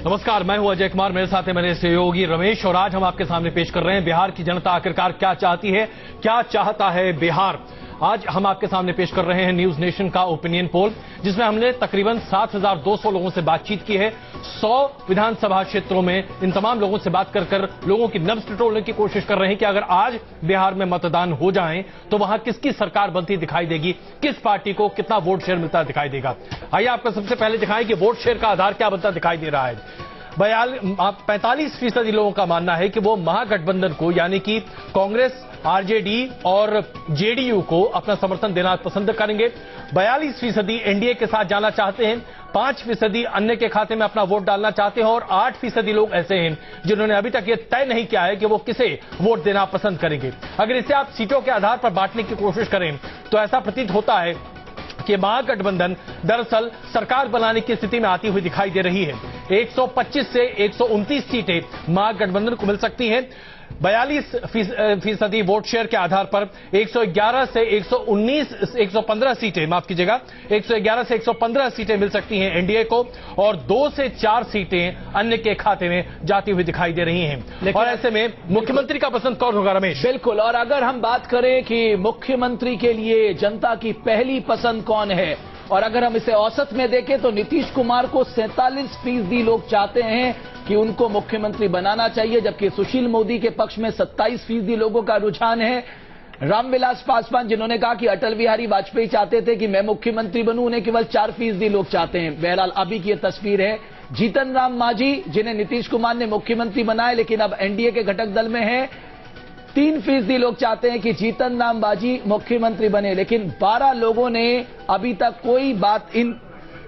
नमस्कार, मैं हूं अजय कुमार, मेरे साथ है मेरे सहयोगी रमेश और आज हम आपके सामने पेश कर रहे हैं बिहार की जनता आखिरकार क्या चाहती है, क्या चाहता है बिहार। आज हम आपके सामने पेश कर रहे हैं न्यूज नेशन का ओपिनियन पोल, जिसमें हमने तकरीबन 7,200 लोगों से बातचीत की है। 100 विधानसभा क्षेत्रों में इन तमाम लोगों से बात कर लोगों की नब्ज टटोलने की कोशिश कर रहे हैं कि अगर आज बिहार में मतदान हो जाए तो वहां किसकी सरकार बनती दिखाई देगी, किस पार्टी को कितना वोट शेयर मिलता दिखाई देगा। आइए आपको सबसे पहले दिखाएं कि वोट शेयर का आधार क्या बनता दिखाई दे रहा है। 45% लोगों का मानना है कि वो महागठबंधन को यानी कि कांग्रेस, आरजेडी और जेडीयू को अपना समर्थन देना पसंद करेंगे। 42% एनडीए के साथ जाना चाहते हैं। 5% अन्य के खाते में अपना वोट डालना चाहते हैं और 8% लोग ऐसे हैं जिन्होंने अभी तक ये तय नहीं किया है कि वो किसे वोट देना पसंद करेंगे। अगर इसे आप सीटों के आधार पर बांटने की कोशिश करें तो ऐसा प्रतीत होता है कि महागठबंधन दरअसल सरकार बनाने की स्थिति में आती हुई दिखाई दे रही है। 125 से 129 सीटें महागठबंधन को मिल सकती हैं। 42% वोट शेयर के आधार पर 111 से 115 सीटें, माफ कीजिएगा, 111 से 115 सीटें मिल सकती हैं एनडीए को और 2 से 4 सीटें अन्य के खाते में जाती हुई दिखाई दे रही हैं। और ऐसे में मुख्यमंत्री का पसंद कौन होगा रमेश? बिल्कुल, और अगर हम बात करें कि मुख्यमंत्री के लिए जनता की पहली पसंद कौन है, और अगर हम इसे औसत में देखें तो नीतीश कुमार को 47% लोग चाहते हैं कि उनको मुख्यमंत्री बनाना चाहिए, जबकि सुशील मोदी के पक्ष में 27% लोगों का रुझान है। रामविलास पासवान, जिन्होंने कहा कि अटल बिहारी वाजपेयी चाहते थे कि मैं मुख्यमंत्री बनूं, उन्हें केवल 4% लोग चाहते हैं। बहरहाल अभी की यह तस्वीर है। जीतन राम मांझी, जिन्हें नीतीश कुमार ने मुख्यमंत्री बनाया लेकिन अब एनडीए के घटक दल में है, 3% लोग चाहते हैं कि जीतन राम मांझी मुख्यमंत्री बने, लेकिन 12 लोगों ने अभी तक कोई बात इन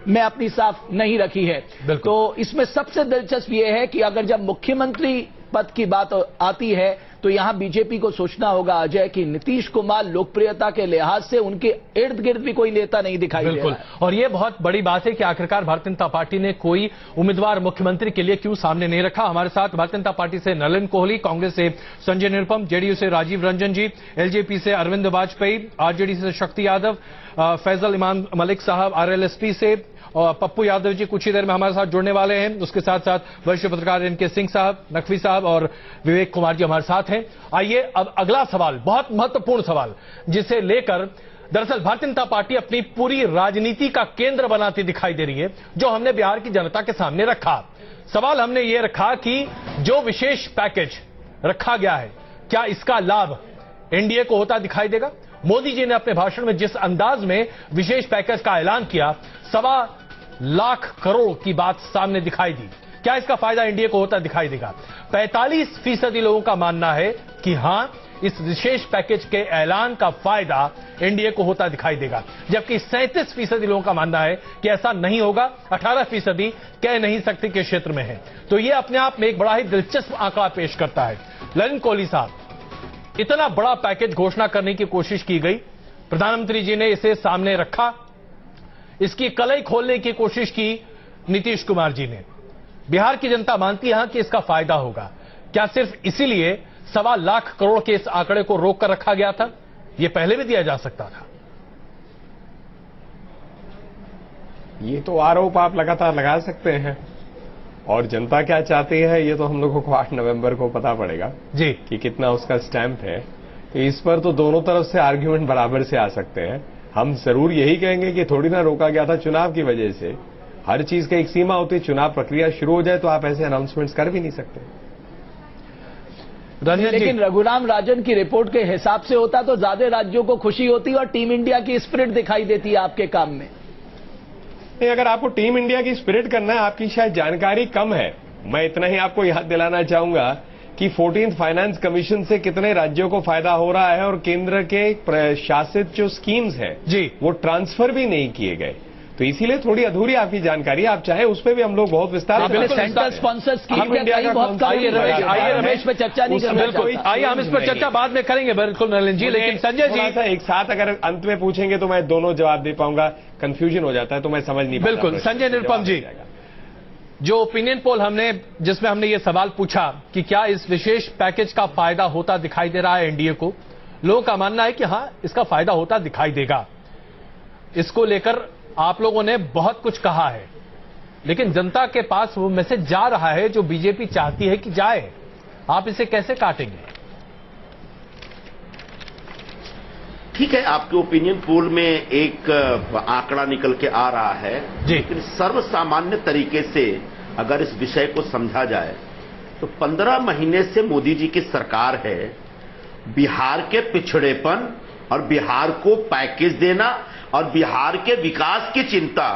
में अपनी साफ नहीं रखी है। तो इसमें सबसे दिलचस्प यह है कि अगर जब मुख्यमंत्री पद की बात आती है तो यहां बीजेपी को सोचना होगा अजय कि नीतीश कुमार लोकप्रियता के लिहाज से उनके इर्द गिर्द भी कोई नेता नहीं दिखाई दे रहा है। और यह बहुत बड़ी बात है कि आखिरकार भारतीय जनता पार्टी ने कोई उम्मीदवार मुख्यमंत्री के लिए क्यों सामने नहीं रखा। हमारे साथ भारतीय जनता पार्टी से नलिन कोहली, कांग्रेस से संजय निरुपम, जेडीयू से राजीव रंजन जी, एलजेपी से अरविंद वाजपेयी, आरजेडी से शक्ति यादव, फैजल इमाम मलिक साहब आरएलएसपी से, और पप्पू यादव जी कुछ ही देर में हमारे साथ जुड़ने वाले हैं। उसके साथ साथ वरिष्ठ पत्रकार एनके सिंह साहब, नकवी साहब और विवेक कुमार जी हमारे साथ हैं। आइए अब अगला सवाल, बहुत महत्वपूर्ण सवाल, जिसे लेकर दरअसल भारतीय जनता पार्टी अपनी पूरी राजनीति का केंद्र बनाती दिखाई दे रही है, जो हमने बिहार की जनता के सामने रखा। सवाल हमने ये रखा कि जो विशेष पैकेज रखा गया है, क्या इसका लाभ एनडीए को होता दिखाई देगा? मोदी जी ने अपने भाषण में जिस अंदाज में विशेष पैकेज का ऐलान किया, 1.25 लाख करोड़ की बात सामने दिखाई दी, क्या इसका फायदा एनडीए को होता दिखाई देगा? 45% लोगों का मानना है कि हां, इस विशेष पैकेज के ऐलान का फायदा एनडीए को होता दिखाई देगा, जबकि 37% लोगों का मानना है कि ऐसा नहीं होगा। 18% कह नहीं सकते के क्षेत्र में है। तो यह अपने आप में एक बड़ा ही दिलचस्प आंकड़ा पेश करता है। नलिन कोहली साहब, इतना बड़ा पैकेज घोषणा करने की कोशिश की गई, प्रधानमंत्री जी ने इसे सामने रखा, इसकी कलई खोलने की कोशिश की नीतीश कुमार जी ने। बिहार की जनता मानती है कि इसका फायदा होगा। क्या सिर्फ इसीलिए 1.25 लाख करोड़ के इस आंकड़े को रोक कर रखा गया था? यह पहले भी दिया जा सकता था। ये तो आरोप आप लगातार लगा सकते हैं, और जनता क्या चाहती है ये तो हम लोगों को 8 नवंबर को पता पड़ेगा जी कि कितना उसका स्टैंप है। इस पर तो दोनों तरफ से आर्ग्यूमेंट बराबर से आ सकते हैं। हम जरूर यही कहेंगे कि थोड़ी ना रोका गया था चुनाव की वजह से। हर चीज का एक सीमा होती है, चुनाव प्रक्रिया शुरू हो जाए तो आप ऐसे अनाउंसमेंट्स कर भी नहीं सकते। लेकिन रघुराम राजन की रिपोर्ट के हिसाब से होता तो ज्यादा राज्यों को खुशी होती और टीम इंडिया की स्पिरिट दिखाई देती है आपके काम में। नहीं, अगर आपको टीम इंडिया की स्पिरिट करना है, आपकी शायद जानकारी कम है। मैं इतना ही आपको याद दिलाना चाहूंगा कि 14th फाइनेंस कमीशन से कितने राज्यों को फायदा हो रहा है और केंद्र के प्रशासित जो स्कीम्स हैं जी, वो ट्रांसफर भी नहीं किए गए। तो इसीलिए थोड़ी अधूरी आपकी जानकारी, आप चाहे उस पर भी हम लोग बहुत विस्तार से सेंट्रल स्पॉन्सर स्कीम आइए रमेश पे चर्चा नहीं करना, आइए हम इस पर चर्चा बाद में करेंगे। बिल्कुल नलिन जी, लेकिन संजय जी एक साथ अगर अंत में पूछेंगे तो मैं दोनों जवाब दे पाऊंगा, कंफ्यूजन हो जाता है तो मैं समझ नहीं पाता। बिल्कुल संजय निरुपम जी, जो ओपिनियन पोल हमने जिसमें हमने ये सवाल पूछा कि क्या इस विशेष पैकेज का फायदा होता दिखाई दे रहा है एनडीए को, लोगों का मानना है कि हां, इसका फायदा होता दिखाई देगा। इसको लेकर आप लोगों ने बहुत कुछ कहा है। लेकिन जनता के पास वो मैसेज जा रहा है जो बीजेपी चाहती है कि जाए। आप इसे कैसे काटेंगे? ठीक है, आपके ओपिनियन पोल में एक आंकड़ा निकल के आ रहा है, लेकिन सर्वसामान्य तरीके से अगर इस विषय को समझा जाए तो 15 महीने से मोदी जी की सरकार है। बिहार के पिछड़ेपन और बिहार को पैकेज देना और बिहार के विकास की चिंता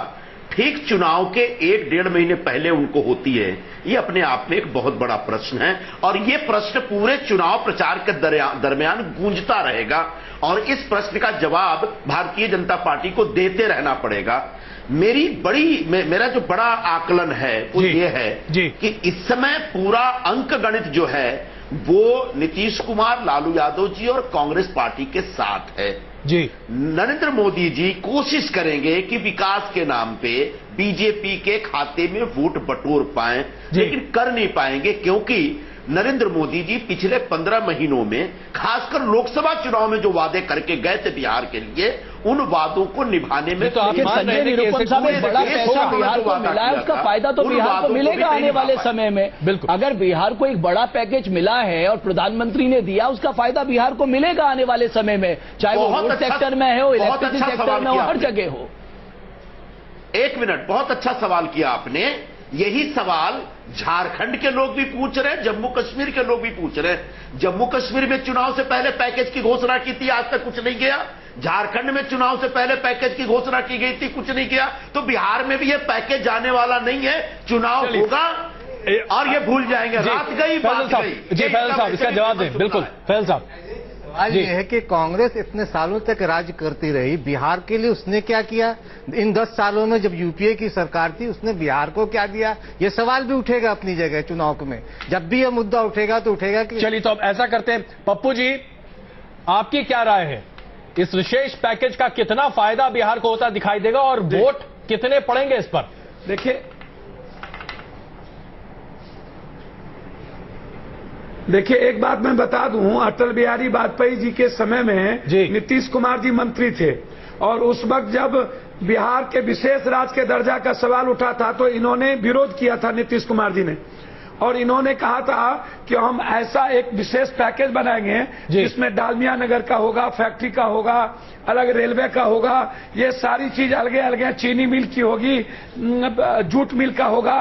ठीक चुनाव के 1-1.5 महीने पहले उनको होती है। ये अपने आप में एक बहुत बड़ा प्रश्न है और ये प्रश्न पूरे चुनाव प्रचार के दरमियान गूंजता रहेगा और इस प्रश्न का जवाब भारतीय जनता पार्टी को देते रहना पड़ेगा। मेरा जो बड़ा आकलन है वो ये है कि इस समय पूरा अंक गणित जो है वो नीतीश कुमार, लालू यादव जी और कांग्रेस पार्टी के साथ है। जी, नरेंद्र मोदी जी कोशिश करेंगे कि विकास के नाम पे बीजेपी के खाते में वोट बटोर पाएं, लेकिन कर नहीं पाएंगे क्योंकि नरेंद्र मोदी जी पिछले 15 महीनों में खासकर लोकसभा चुनाव में जो वादे करके गए थे बिहार के लिए, उन वादों को निभाने में तो लेकिन संजय निरुपम साहब, एक बड़ा पैसा बिहार को मिला है, उसका फायदा तो बिहार को मिलेगा आने वाले समय में। बिल्कुल, अगर बिहार को एक बड़ा पैकेज मिला है और प्रधानमंत्री ने दिया, उसका फायदा बिहार को मिलेगा आने वाले समय में, चाहे वो रोड सेक्टर में हो, इलेक्ट्रिसिटी सेक्टर में हो, हर जगह हो। 1 मिनट, बहुत अच्छा सवाल किया आपने। यही सवाल झारखंड के लोग भी पूछ रहे हैं, जम्मू कश्मीर के लोग भी पूछ रहे हैं। जम्मू कश्मीर में चुनाव से पहले पैकेज की घोषणा की थी, आज तक कुछ नहीं किया। झारखंड में चुनाव से पहले पैकेज की घोषणा की गई थी, कुछ नहीं किया। तो बिहार में भी ये पैकेज जाने वाला नहीं है। चुनाव होगा और ये भूल जाएंगे। रात गई, बात गई। जी फैजल साहब, इसका जवाब दें। बिल्कुल फैजल साहब, सवाल ये है कि कांग्रेस इतने सालों तक राज करती रही, बिहार के लिए उसने क्या किया? इन 10 सालों में जब यूपीए की सरकार थी उसने बिहार को क्या दिया? ये सवाल भी उठेगा अपनी जगह चुनाव में। जब भी ये मुद्दा उठेगा तो उठेगा कि चलिए तो अब ऐसा करते हैं, पप्पू जी आपकी क्या राय है? इस विशेष पैकेज का कितना फायदा बिहार को होता दिखाई देगा और वोट कितने पड़ेंगे इस पर? देखिए एक बात मैं बता दूं, अटल बिहारी वाजपेयी जी के समय में नीतीश कुमार जी मंत्री थे और उस वक्त जब बिहार के विशेष राज्य के दर्जा का सवाल उठा था तो इन्होंने विरोध किया था, नीतीश कुमार जी ने, और इन्होंने कहा था कि हम ऐसा एक विशेष पैकेज बनाएंगे जिसमें डालमिया नगर का होगा, फैक्ट्री का होगा, अलग रेलवे का होगा, ये सारी चीज अलग अलग, चीनी मिल की होगी, जूट मिल का होगा।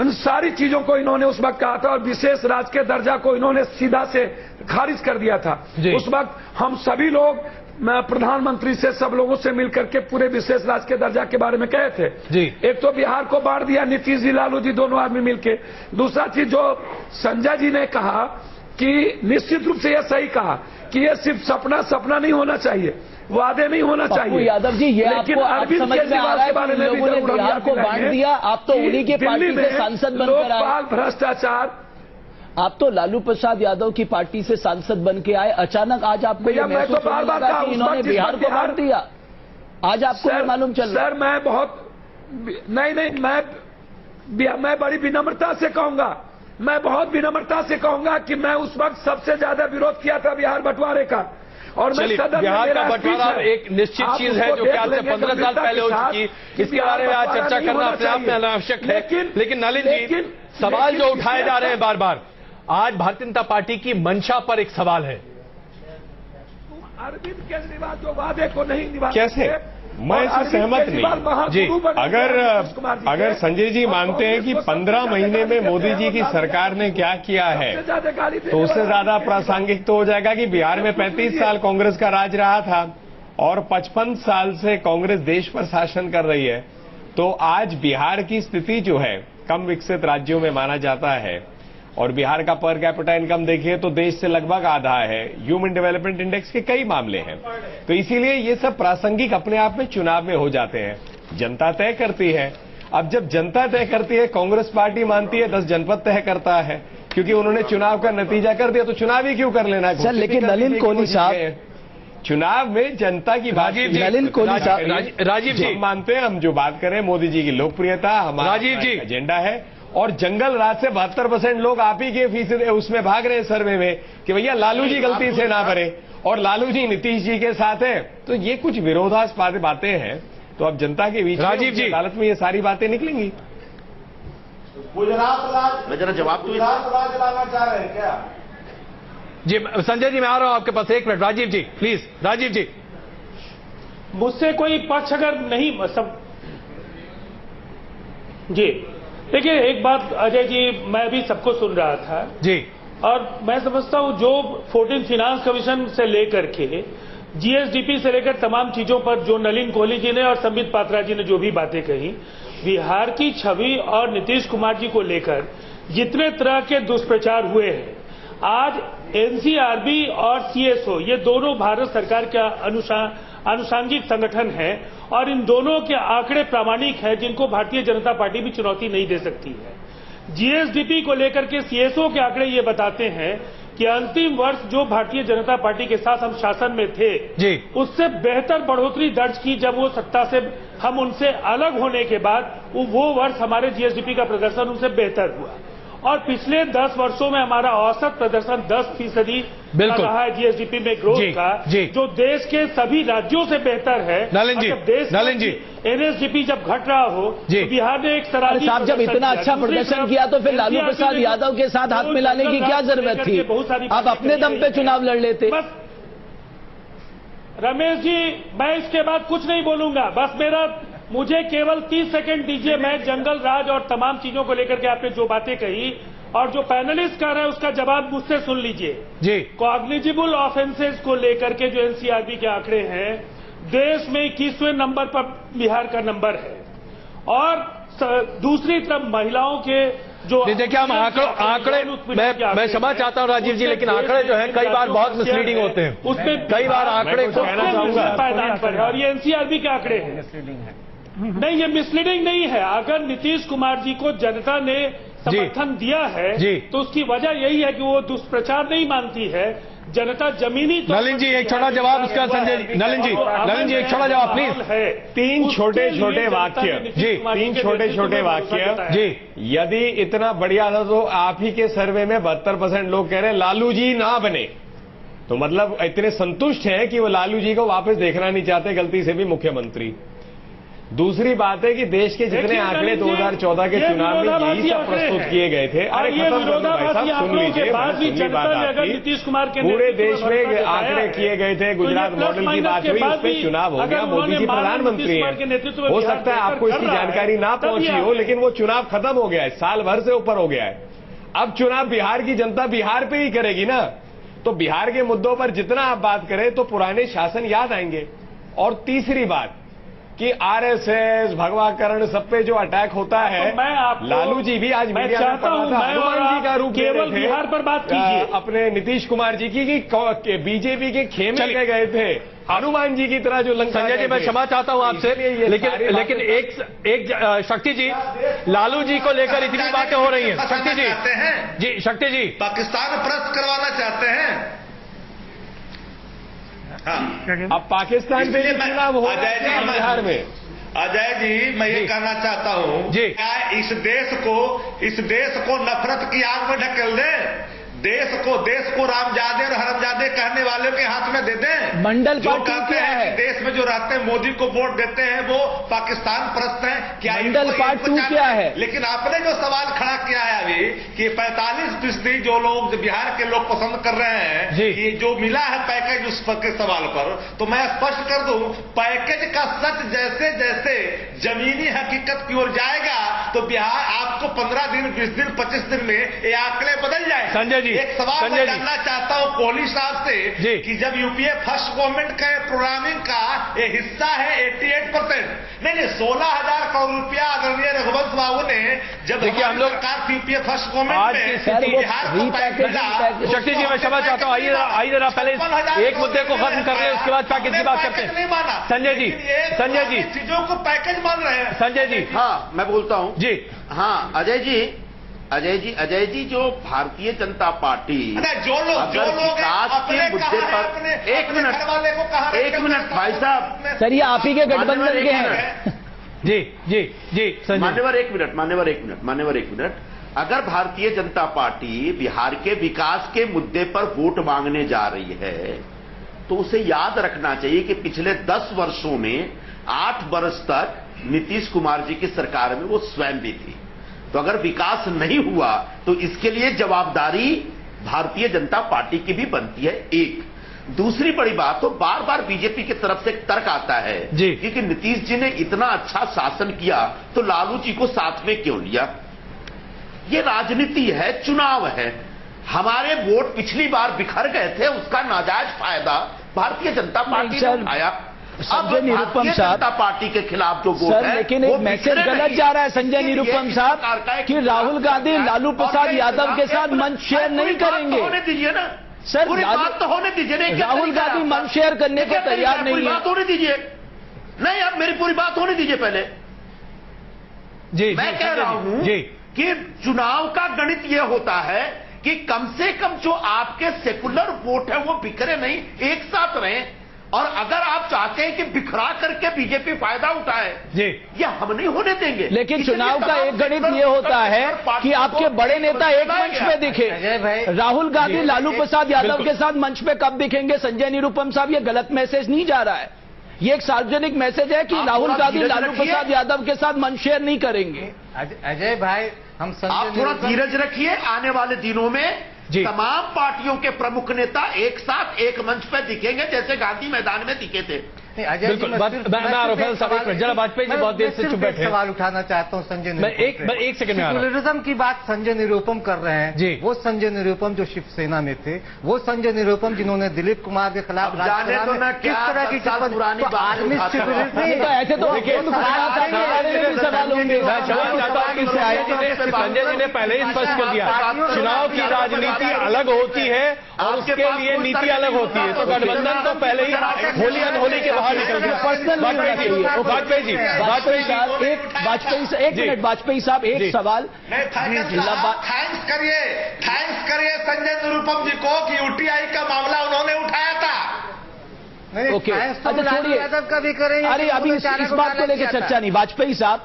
उन सारी चीजों को इन्होंने उस वक्त कहा था और विशेष राज्य के दर्जा को इन्होंने सीधा से खारिज कर दिया था। उस वक्त हम सभी लोग, मैं प्रधानमंत्री से, सब लोगों से मिलकर के पूरे विशेष राज्य के दर्जा के बारे में कहे थे। एक तो बिहार को बांट दिया नीतीश जी, लालू जी दोनों आदमी मिलके। दूसरा चीज जो संजय जी ने कहा कि निश्चित रूप से यह सही कहा कि यह सिर्फ सपना नहीं होना चाहिए, वादे नहीं होना चाहिए। यादव जी, ये आपको अरविंद समझ में आ रहा है कि लोगों ने बिहार को बांट दिया, आप तो उन्हीं के पार्टी से सांसद बनकर आए। भ्रष्टाचार, आप तो लालू प्रसाद यादव की पार्टी से सांसद बन के आए, अचानक आज आपको ये महसूस होने लगा कि इन्होंने बिहार को बांट दिया? आज आपको मालूम चल रहा है? सर मैं बहुत मैं बड़ी विनम्रता से कहूंगा, मैं बहुत विनम्रता से कहूंगा कि मैं उस वक्त सबसे ज्यादा विरोध किया था बिहार बंटवारे का। और मैं सदन बिहार का बंटवारा एक निश्चित चीज है जो कि आज से 15 साल पहले हो चुकी, इसके बारे में आज चर्चा करना अपने आप में अनावश्यक है। लेकिन नलिन जी, सवाल जो उठाए जा रहे हैं बार बार, आज भारतीय जनता पार्टी की मंशा पर एक सवाल है। अरविंद केजरीवाल जो वादे को नहीं निभा, कैसे? मैं इससे सहमत नहीं। जी, अगर संजय जी मानते हैं कि 15 महीने में मोदी जी की सरकार ने क्या किया है तो उससे ज्यादा प्रासंगिक तो हो जाएगा कि बिहार में 35 साल कांग्रेस का राज रहा था और 55 साल से कांग्रेस देश पर शासन कर रही है। तो आज बिहार की स्थिति जो है कम विकसित राज्यों में माना जाता है और बिहार का पर कैपिटा इनकम देखिए तो देश से लगभग आधा है। ह्यूमन डेवलपमेंट इंडेक्स के कई मामले हैं, तो इसीलिए ये सब प्रासंगिक अपने आप में चुनाव में हो जाते हैं। जनता तय करती है। अब जब जनता तय करती है, कांग्रेस पार्टी मानती है 10 जनपद तय करता है, क्योंकि उन्होंने चुनाव का नतीजा कर दिया तो चुनाव ही क्यों कर लेना? सर लेकिन नलिन कोहली साहब, चुनाव में जनता की बात, नलिन कोहली साहब, राजीव जी मानते हैं, हम जो बात करें मोदी जी की लोकप्रियता हमारा एजेंडा है और जंगल राज से 72% लोग आप ही के फीसद उसमें भाग रहे हैं सर्वे में कि भैया लालू जी गलती से ना भरे और लालू जी नीतीश जी के साथ है। तो ये कुछ विरोधाभास बातें हैं, तो अब जनता के बीच राजीव जी अदालत में ये सारी बातें निकलेंगी। गुजरात राज, मैं जरा जवाब दूं, गुजरात राज लाना चाह रहे हैं क्या? जी संजय जी, मैं आ रहा हूं आपके पास, एक मिनट। राजीव जी प्लीज, राजीव जी। मुझसे कोई पक्ष अगर नहीं सब जी, देखिए एक बात अजय जी, मैं भी सबको सुन रहा था जी, और मैं समझता हूं जो 14 फाइनेंस कमीशन से लेकर के जीएसडीपी से लेकर तमाम चीजों पर जो नलिन कोहली जी ने और संबित पात्रा जी ने जो भी बातें कही, बिहार की छवि और नीतीश कुमार जी को लेकर जितने तरह के दुष्प्रचार हुए हैं, आज एनसीआरबी और सीएसओ ये दोनों भारत सरकार का आनुषंगिक संगठन है और इन दोनों के आंकड़े प्रामाणिक हैं, जिनको भारतीय जनता पार्टी भी चुनौती नहीं दे सकती है। जीएसडीपी को लेकर के सीएसओ के आंकड़े ये बताते हैं कि अंतिम वर्ष जो भारतीय जनता पार्टी के साथ हम शासन में थे जी, उससे बेहतर बढ़ोतरी दर्ज की जब वो सत्ता से हम उनसे अलग होने के बाद वो वर्ष हमारे जीएसडीपी का प्रदर्शन उनसे बेहतर हुआ। और पिछले 10 वर्षों में हमारा औसत प्रदर्शन 10% रहा है जीएसडीपी में ग्रोथ का, जो देश के सभी राज्यों से बेहतर है। नलिन जी, एनएसडीपी जब घट रहा हो तो बिहार ने एक सराहनीय साहब जब इतना अच्छा प्रदर्शन किया तो फिर लालू प्रसाद यादव के साथ हाथ मिलाने की क्या जरूरत थी? आप अपने दम पे चुनाव लड़ लेते। बस रमेश जी, मैं इसके बाद कुछ नहीं बोलूंगा, बस मुझे केवल 30 सेकंड दीजिए। मैं जंगल राज और तमाम चीजों को लेकर के आपने जो बातें कही और जो पैनलिस्ट कर रहे हैं उसका जवाब मुझसे सुन लीजिए जी। कॉग्निजिबल ऑफेंसेस को लेकर के जो एनसीआरबी के आंकड़े हैं, देश में 21वें नंबर पर बिहार का नंबर है। और दूसरी तरफ महिलाओं के जो देखिए, हम आंकड़े मैं क्षमा चाहता हूं राजीव जी, लेकिन आंकड़े जो हैं कई बार बहुत मिसलीडिंग होते हैं, उसमें कई बार आंकड़े पायदान पर है और ये एनसीआरबी के आंकड़े हैं। नहीं, ये मिसलीडिंग नहीं है। अगर नीतीश कुमार जी को जनता ने समर्थन दिया है तो उसकी वजह यही है कि वो दुष्प्रचार नहीं मानती है जनता जमीनी। नलिन जी एक छोटा जवाब उसका संजय जी। नलिन जी एक छोटा जवाब प्लीज। तीन छोटे छोटे वाक्य जी, 3 छोटे छोटे वाक्य जी। यदि इतना बढ़िया था तो आप ही के सर्वे में 72% लोग कह रहे हैं लालू जी ना बने, तो मतलब इतने संतुष्ट हैं कि वो लालू जी को वापस देखना नहीं चाहते गलती से भी मुख्यमंत्री। दूसरी बात है कि देश के जितने आंकड़े 2014 के चुनाव में यही सब प्रस्तुत किए गए थे। अरे खत्म कर दो भाई साहब, सुन लीजिए बात। नीतीश कुमार के पूरे देश में आंकड़े किए गए थे, गुजरात मॉडल की बात हुई, उस पर चुनाव हो गया, मोदी जी प्रधानमंत्री हैं। हो सकता है आपको इसकी जानकारी ना पहुंची हो, लेकिन वो चुनाव खत्म हो गया है, साल भर से ऊपर हो गया है। अब चुनाव बिहार की जनता बिहार पे ही करेगी ना, तो बिहार के मुद्दों पर जितना आप बात करें तो पुराने शासन याद आएंगे। और तीसरी बात कि आरएसएस भगवाकरण सब पे जो अटैक होता है, तो लालू जी भी आज मीडिया में पढ़ा था, हनुमान जी का रूप केवल बिहार पर बात कीजिए अपने नीतीश कुमार जी की कि बीजेपी के खेमे में गए थे हनुमान जी की तरह जो लंका। संजय जी मैं क्षमा चाहता हूं आपसे, लेकिन एक शक्ति जी, लालू जी को लेकर इतनी बातें हो रही हैं। शक्ति जी, शक्ति जी पाकिस्तान परस्त करवाना चाहते हैं। अब पाकिस्तान पे चुनाव हो बिहार में। अजय जी, मैं ये कहना चाहता हूँ, क्या इस देश को नफरत की आग में ढकेल दे? देश को रामजादे और हरमजादे कहने वालों के हाथ में दे दें। मंडल जो कहते हैं कि देश में जो रहते हैं मोदी को वोट देते हैं वो पाकिस्तान परस्त हैं। क्या मंडल पार्ट 2 क्या है? लेकिन आपने जो सवाल खड़ा किया है अभी कि 45% जो लोग बिहार के लोग पसंद कर रहे हैं कि जो मिला है पैकेज, उस के सवाल पर तो मैं स्पष्ट कर दूं, पैकेज का सच जैसे जैसे जमीनी हकीकत की ओर जाएगा तो बिहार आपको 15 दिन, 20 दिन, 25 दिन में ये आंकड़े बदल जाएंगे। संजय जी एक सवाल मैं जानना चाहता हूं कोहली साहब से कि जब यूपीए फर्स्ट गवर्नमेंट के प्रोग्रामिंग का ये हिस्सा है 88%, नहीं 16,000 करोड़ रुपया आदरणीय रघुवंश बाबू ने जब हम लोग सरकार थी यूपीए फर्स्ट गवर्नमेंट में बिहार को पैकेज। शक्ति जी मैं क्षमा चाहता हूँ, आइए जरा पहले एक मुद्दे को खत्म कर ले, उसके बाद पैकेज की बात करते हैं। संजय जी चीजों को पैकेज मान रहे हैं। संजय जी हाँ मैं बोलता हूँ जी। हाँ अजय जी जो भारतीय जनता पार्टी जो लोग विकास के मुद्दे पर एक मिनट भाई साहब, सर ये आप ही के गठबंधन के हैं। जी मान्यवर एक मिनट। अगर भारतीय जनता पार्टी बिहार के विकास के मुद्दे पर वोट मांगने जा रही है तो उसे याद रखना चाहिए कि पिछले 10 वर्षों में 8 वर्ष तक नीतीश कुमार जी की सरकार में वो स्वयं भी थी। तो अगर विकास नहीं हुआ तो इसके लिए जवाबदारी भारतीय जनता पार्टी की भी बनती है। एक दूसरी बड़ी बात, तो बार बार बीजेपी की तरफ से एक तर्क आता है कि नीतीश जी ने इतना अच्छा शासन किया तो लालू जी को साथ में क्यों लिया। ये राजनीति है, चुनाव है। हमारे वोट पिछली बार बिखर गए थे, उसका नाजायज फायदा भारतीय जनता पार्टी ने उठाया। संजय निरुपम साहब, जनता पार्टी के खिलाफ जो वोट है, लेकिन एक मैसेज गलत जा रहा है संजय निरुपम साहब कि राहुल गांधी लालू प्रसाद यादव के साथ मंच शेयर नहीं करेंगे। होने दीजिए ना सर, पूरी बात तो होने दीजिए। राहुल गांधी मंच शेयर करने को तैयार नहीं है। बात होने दीजिए। नहीं, आप मेरी पूरी बात होने दीजिए पहले। जी, मैं कह रहा हूं कि चुनाव का गणित यह होता है कि कम से कम जो आपके सेकुलर वोट है वो बिखरे नहीं, एक साथ रहें। और अगर आप चाहते हैं कि बिखरा करके बीजेपी फायदा उठाए, ये हम नहीं होने देंगे। लेकिन चुनाव का एक गणित ये होता है कि आपके बड़े नेता एक मंच पे दिखे। राहुल गांधी लालू प्रसाद यादव के साथ मंच पे कब दिखेंगे संजय निरुपम साहब? ये गलत मैसेज नहीं जा रहा है, ये एक सार्वजनिक मैसेज है कि राहुल गांधी लालू प्रसाद यादव के साथ मंच शेयर नहीं करेंगे। अजय भाई, हम आप थोड़ा धीरज रखिए। आने वाले दिनों में तमाम पार्टियों के प्रमुख नेता एक साथ एक मंच पर दिखेंगे, जैसे गांधी मैदान में दिखे थे। बिल्कुल। जरा वाजपेयी जी बहुत देर से चुप बैठे। सवाल उठाना चाहता हूँ संजय निरुपम, एक सेकंड में सेकुलरिज्म की बात संजय निरुपम कर रहे हैं। वो संजय निरुपम जो शिवसेना में थे, वो संजय निरुपम जिन्होंने दिलीप कुमार के खिलाफ किस तरह की पुरानी आर्मी ऐसे तो सवाल होंगे। संजय जी ने पहले ही स्पष्ट कर दिया, चुनाव की राजनीति अलग होती है और उसके लिए नीति अलग होती है। तो गठबंधन तो पहले ही होली अनहोली के बाहर निकल गया। पर्सनल वाजपेयी जी, एक मिनट वाजपेयी साहब, एक सवाल। थैंक्स करिए संजय निरुपम जी को कि यूटीआई का मामला उन्होंने उठाया था। ओके, अच्छा छोड़िए। अरे अभी इस बात को लेकर चर्चा नहीं। वाजपेयी साहब,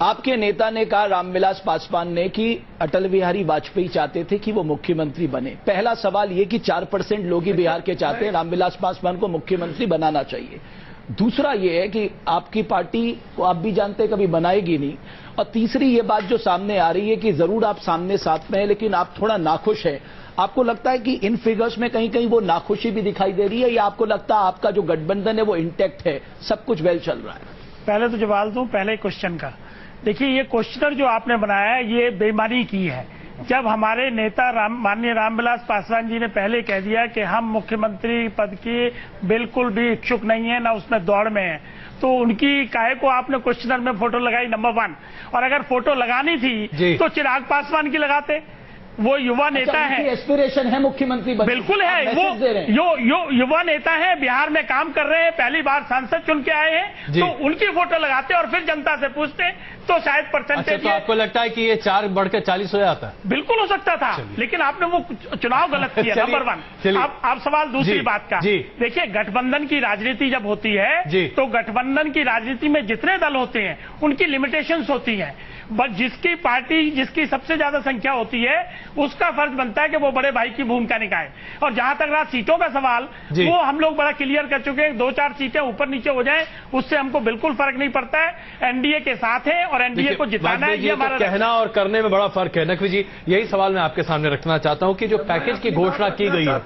आपके नेता ने कहा, रामविलास पासवान ने, कि अटल बिहारी वाजपेयी चाहते थे कि वो मुख्यमंत्री बने। पहला सवाल ये कि 4% लोग ही बिहार के चाहते हैं, रामविलास पासवान को मुख्यमंत्री बनाना चाहिए। दूसरा ये है कि आपकी पार्टी को आप भी जानते हैं कभी बनाएगी नहीं। और तीसरी ये बात जो सामने आ रही है कि जरूर आप सामने साथ में हैं, लेकिन आप थोड़ा नाखुश हैं। आपको लगता है कि इन फिगर्स में कहीं कहीं वो नाखुशी भी दिखाई दे रही है, या आपको लगता है आपका जो गठबंधन है वो इंटैक्ट है, सब कुछ वेल चल रहा है? पहले तो जवाब दूं पहले क्वेश्चन का। देखिए, ये क्वेश्चन जो आपने बनाया है ये बेईमानी की है। जब हमारे नेता माननीय रामविलास पासवान जी ने पहले कह दिया कि हम मुख्यमंत्री पद की बिल्कुल भी इच्छुक नहीं है, ना उसमें दौड़ में है, तो उनकी काहे को आपने क्वेश्चनर में फोटो लगाई, नंबर 1। और अगर फोटो लगानी थी तो चिराग पासवान की लगाते। वो युवा नेता है, एस्पिरेशन है मुख्यमंत्री बनने, बिल्कुल है। वो युवा नेता है, बिहार में काम कर रहे हैं, पहली बार सांसद चुन के आए हैं, तो उनकी फोटो लगाते और फिर जनता से पूछते तो शायद परसेंटेज। अच्छा, तो आपको लगता है कि ये 4 बढ़कर 40 हो जाता? बिल्कुल हो सकता था, लेकिन आपने वो चुनाव गलत किया। नंबर 1। अब सवाल दूसरी बात का। देखिए, गठबंधन की राजनीति जब होती है तो गठबंधन की राजनीति में जितने दल होते हैं उनकी लिमिटेशंस होती हैं। बस जिसकी पार्टी जिसकी सबसे ज्यादा संख्या होती है उसका फर्ज बनता है कि वो बड़े भाई की भूमिका निभाए। और जहां तक रहा सीटों का सवाल, वो हम लोग बड़ा क्लियर कर चुके हैं। 2-4 सीटें ऊपर नीचे हो जाएं उससे हमको बिल्कुल फर्क नहीं पड़ता है। एनडीए के साथ है और एनडीए को जिताना है, ये हमारा कहना और करने में बड़ा फर्क है। नकवी जी, यही सवाल मैं आपके सामने रखना चाहता हूं कि जो पैकेज की घोषणा की गई है,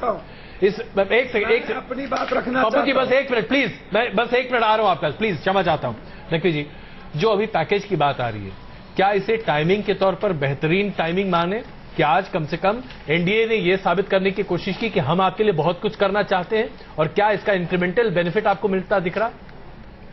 इस एक अपनी बात रखना पप्पू जी, बस 1 मिनट प्लीज, मैं बस 1 मिनट आ रहा हूं आपका, प्लीज क्षमा चाहता हूं। नकवी जी, जो अभी पैकेज की बात आ रही है, क्या इसे टाइमिंग के तौर पर बेहतरीन टाइमिंग माने कि आज कम से कम एनडीए ने यह साबित करने की कोशिश की कि हम आपके लिए बहुत कुछ करना चाहते हैं, और क्या इसका इंक्रीमेंटल बेनिफिट आपको मिलता दिख रहा?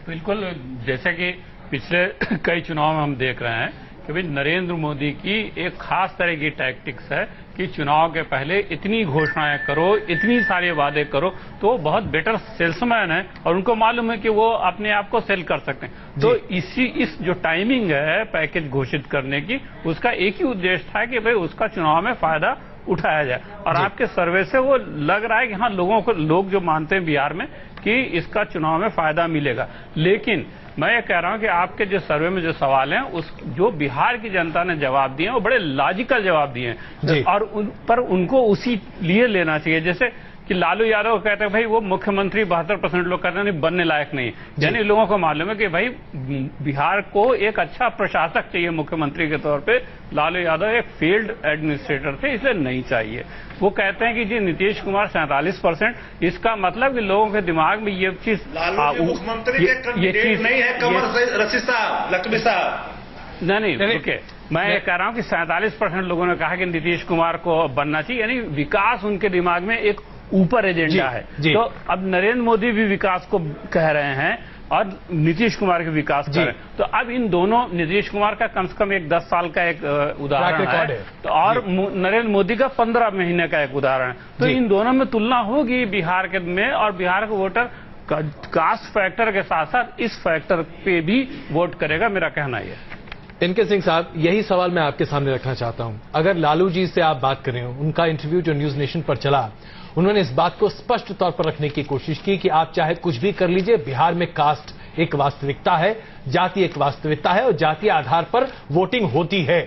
बिल्कुल, जैसे कि पिछले कई चुनाव में हम देख रहे हैं कि भाई नरेंद्र मोदी की एक खास तरह की टैक्टिक्स है कि चुनाव के पहले इतनी घोषणाएं करो, इतनी सारे वादे करो, तो बहुत बेटर सेल्समैन है और उनको मालूम है कि वो अपने आप को सेल कर सकते हैं। तो इस जो टाइमिंग है पैकेज घोषित करने की, उसका एक ही उद्देश्य था कि भाई उसका चुनाव में फायदा उठाया जाए। और आपके सर्वे से वो लग रहा है कि हाँ, लोग जो मानते हैं बिहार में कि इसका चुनाव में फायदा मिलेगा। लेकिन मैं ये कह रहा हूं कि आपके जो सर्वे में जो सवाल हैं, उस जो बिहार की जनता ने जवाब दिए वो बड़े लॉजिकल जवाब दिए हैं, और पर उनको उसी लिए लेना चाहिए। जैसे कि लालू यादव कहते हैं भाई वो मुख्यमंत्री 72% लोग कहते हैं नहीं बनने लायक नहीं, यानी लोगों को मालूम है कि भाई बिहार को एक अच्छा प्रशासक चाहिए मुख्यमंत्री के तौर पे। लालू यादव एक फील्ड एडमिनिस्ट्रेटर थे, इसलिए नहीं चाहिए। वो कहते हैं कि जी नीतीश कुमार 47%, इसका मतलब कि लोगों के दिमाग में ये चीज मुख्यमंत्री के कैंडिडेट नहीं है कमर रशीद साहब, लक्ष्मी साहब। नहीं ओके, मैं ये कह रहा हूं कि 47% लोगों ने कहा कि नीतीश कुमार को बनना चाहिए, यानी विकास उनके दिमाग में एक ऊपर एजेंडा है। तो अब नरेंद्र मोदी भी विकास को कह रहे हैं और नीतीश कुमार के विकास कर रहे हैं, तो अब इन दोनों, नीतीश कुमार का कम से कम एक 10 साल का एक उदाहरण है, तो और नरेंद्र मोदी का 15 महीने का एक उदाहरण है। तो इन दोनों में तुलना होगी बिहार के में, और बिहार के वोटर कास्ट फैक्टर के साथ साथ इस फैक्टर पे भी वोट करेगा, मेरा कहना यह है। इनके सिंह साहब, यही सवाल मैं आपके सामने रखना चाहता हूं। अगर लालू जी से आप बात करें, उनका इंटरव्यू जो न्यूज नेशन पर चला, उन्होंने इस बात को स्पष्ट तौर पर रखने की कोशिश की कि आप चाहे कुछ भी कर लीजिए, बिहार में कास्ट एक वास्तविकता है, जाति एक वास्तविकता है और जातीय आधार पर वोटिंग होती है।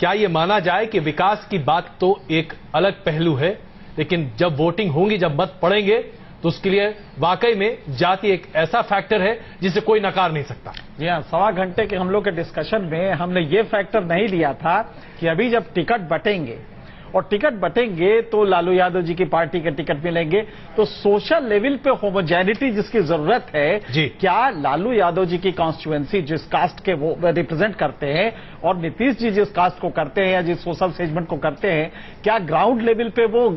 क्या यह माना जाए कि विकास की बात तो एक अलग पहलू है, लेकिन जब वोटिंग होगी, जब मत पड़ेंगे, तो उसके लिए वाकई में जाति एक ऐसा फैक्टर है जिसे कोई नकार नहीं सकता। जी हाँ, 1.25 घंटे के हम लोग के डिस्कशन में हमने ये फैक्टर नहीं लिया था कि अभी जब टिकट बटेंगे और टिकट बटेंगे तो लालू यादव जी की पार्टी के टिकट मिलेंगे, तो सोशल लेवल पे होमोजेनिटी जिसकी जरूरत है, क्या लालू यादव जी की कॉन्स्टिट्यूएंसी जिस कास्ट के वो रिप्रेजेंट करते हैं और नीतीश जी जिस कास्ट को करते हैं या जिस सोशल सेगमेंट को करते हैं, क्या ग्राउंड लेवल पे वो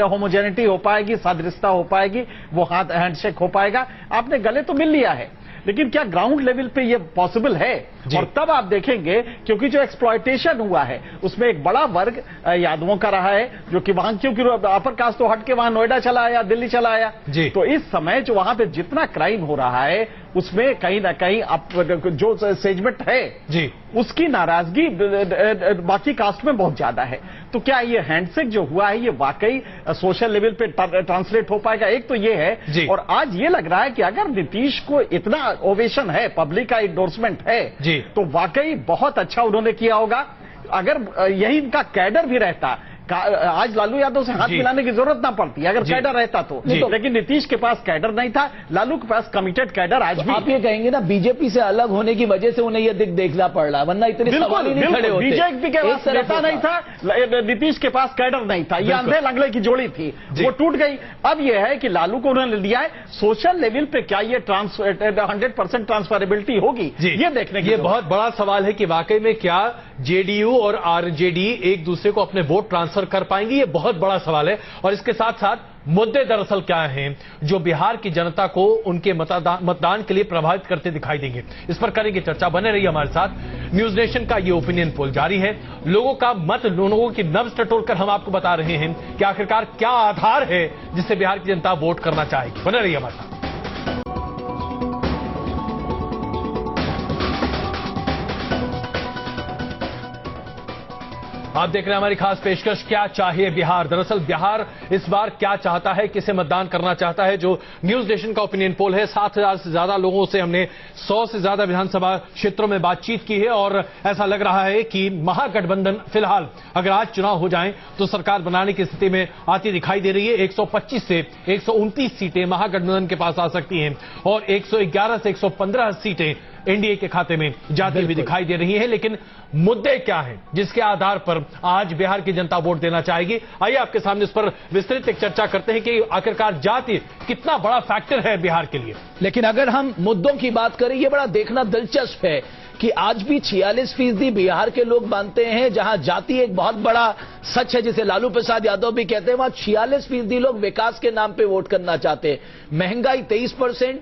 होमोजेनिटी हो पाएगी, सादृश्यता हो पाएगी, वो हैंडशेक हो पाएगा? आपने गले तो मिल लिया है, लेकिन क्या ग्राउंड लेवल पे ये पॉसिबल है? और तब आप देखेंगे, क्योंकि जो एक्सप्लॉयटेशन हुआ है उसमें एक बड़ा वर्ग यादवों का रहा है, जो कि वहां, क्योंकि अपर कास्ट तो हट के वहां नोएडा चला आया, दिल्ली चला आया, तो इस समय जो वहां पे जितना क्राइम हो रहा है उसमें कहीं ना कहीं जो सेगमेंट है उसकी नाराजगी बाकी कास्ट में बहुत ज्यादा है। तो क्या ये हैंडशेक जो हुआ है ये वाकई सोशल लेवल पे ट्रांसलेट हो पाएगा? एक तो ये है, और आज ये लग रहा है कि अगर नीतीश को इतना ओवेशन है, पब्लिक का इंडोर्समेंट है, तो वाकई बहुत अच्छा उन्होंने किया होगा। अगर यही इनका कैडर भी रहता, आज लालू यादव से हाथ मिलाने की जरूरत ना पड़ती अगर कैडर रहता तो। लेकिन नीतीश के पास कैडर नहीं था, लालू के पास कमिटेड कैडर आज भी। आप ये कहेंगे ना बीजेपी से अलग होने की वजह से उन्हें यह देखना पड़ रहा, वरना इतने सवाल ही नहीं खड़े होते। बीजेपी के पास नेता नहीं था, नीतीश के पास कैडर नहीं था, ये अंधे लंगड़े की जोड़ी थी, वो टूट गई। अब यह है कि लालू को उन्होंने लिया है, सोशल लेवल पे क्या ये 100% ट्रांसफरेबिलिटी होगी, ये देखने की। ये बहुत बड़ा सवाल है कि वाकई में क्या जेडीयू और आरजेडी एक दूसरे को अपने वोट ट्रांसफर कर पाएंगी, ये बहुत बड़ा सवाल है। और इसके साथ साथ मुद्दे दरअसल क्या हैं जो बिहार की जनता को उनके मतदान के लिए प्रभावित करते दिखाई देंगे, इस पर करेंगे चर्चा। बने रहिए हमारे साथ। न्यूज नेशन का ये ओपिनियन पोल जारी है, लोगों का मत, लोगों की नब्ज टटोलकर हम आपको बता रहे हैं कि आखिरकार क्या आधार है जिससे बिहार की जनता वोट करना चाहेगी। बने रहिए हमारे साथ। आप देख रहे हैं हमारी खास पेशकश, क्या चाहिए बिहार। दरअसल बिहार इस बार क्या चाहता है, किसे मतदान करना चाहता है, जो न्यूज नेशन का ओपिनियन पोल है। 7,000 से ज्यादा लोगों से हमने 100 से ज्यादा विधानसभा क्षेत्रों में बातचीत की है और ऐसा लग रहा है कि महागठबंधन फिलहाल अगर आज चुनाव हो जाएं तो सरकार बनाने की स्थिति में आती दिखाई दे रही है। 125 से 129 सीटें महागठबंधन के पास आ सकती हैं और 111 से 115 सीटें एनडीए के खाते में जाती हुई दिखाई दे रही है। लेकिन मुद्दे क्या हैं जिसके आधार पर आज बिहार की जनता वोट देना चाहेगी? आइए आपके सामने इस पर विस्तृत एक चर्चा करते हैं कि आखिरकार जाति कितना बड़ा फैक्टर है बिहार के लिए। लेकिन अगर हम मुद्दों की बात करें, यह बड़ा देखना दिलचस्प है कि आज भी 46% बिहार के लोग मानते हैं, जहां जाति एक बहुत बड़ा सच है जिसे लालू प्रसाद यादव भी कहते हैं, वहां 46% लोग विकास के नाम पे वोट करना चाहते हैं। महंगाई 23%,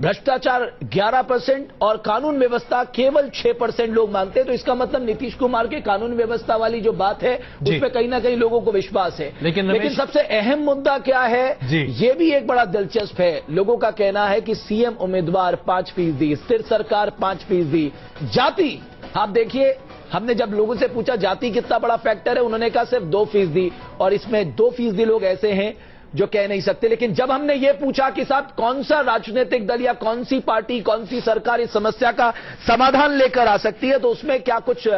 भ्रष्टाचार 11% और कानून व्यवस्था केवल 6% लोग मानते हैं। तो इसका मतलब नीतीश कुमार के कानून व्यवस्था वाली जो बात है उसमें कहीं ना कहीं लोगों को विश्वास है। लेकिन सबसे अहम मुद्दा क्या है, ये भी एक बड़ा दिलचस्प है। लोगों का कहना है कि सीएम उम्मीदवार 5%, स्थिर सरकार 5%, जाति। आप देखिए, हमने जब लोगों से पूछा जाति कितना बड़ा फैक्टर है, उन्होंने कहा सिर्फ 2%, और इसमें 2% लोग ऐसे हैं जो कह नहीं सकते। लेकिन जब हमने ये पूछा कि साहब कौन सा राजनीतिक दल या कौन सी पार्टी, कौन सी सरकार इस समस्या का समाधान लेकर आ सकती है, तो उसमें क्या कुछ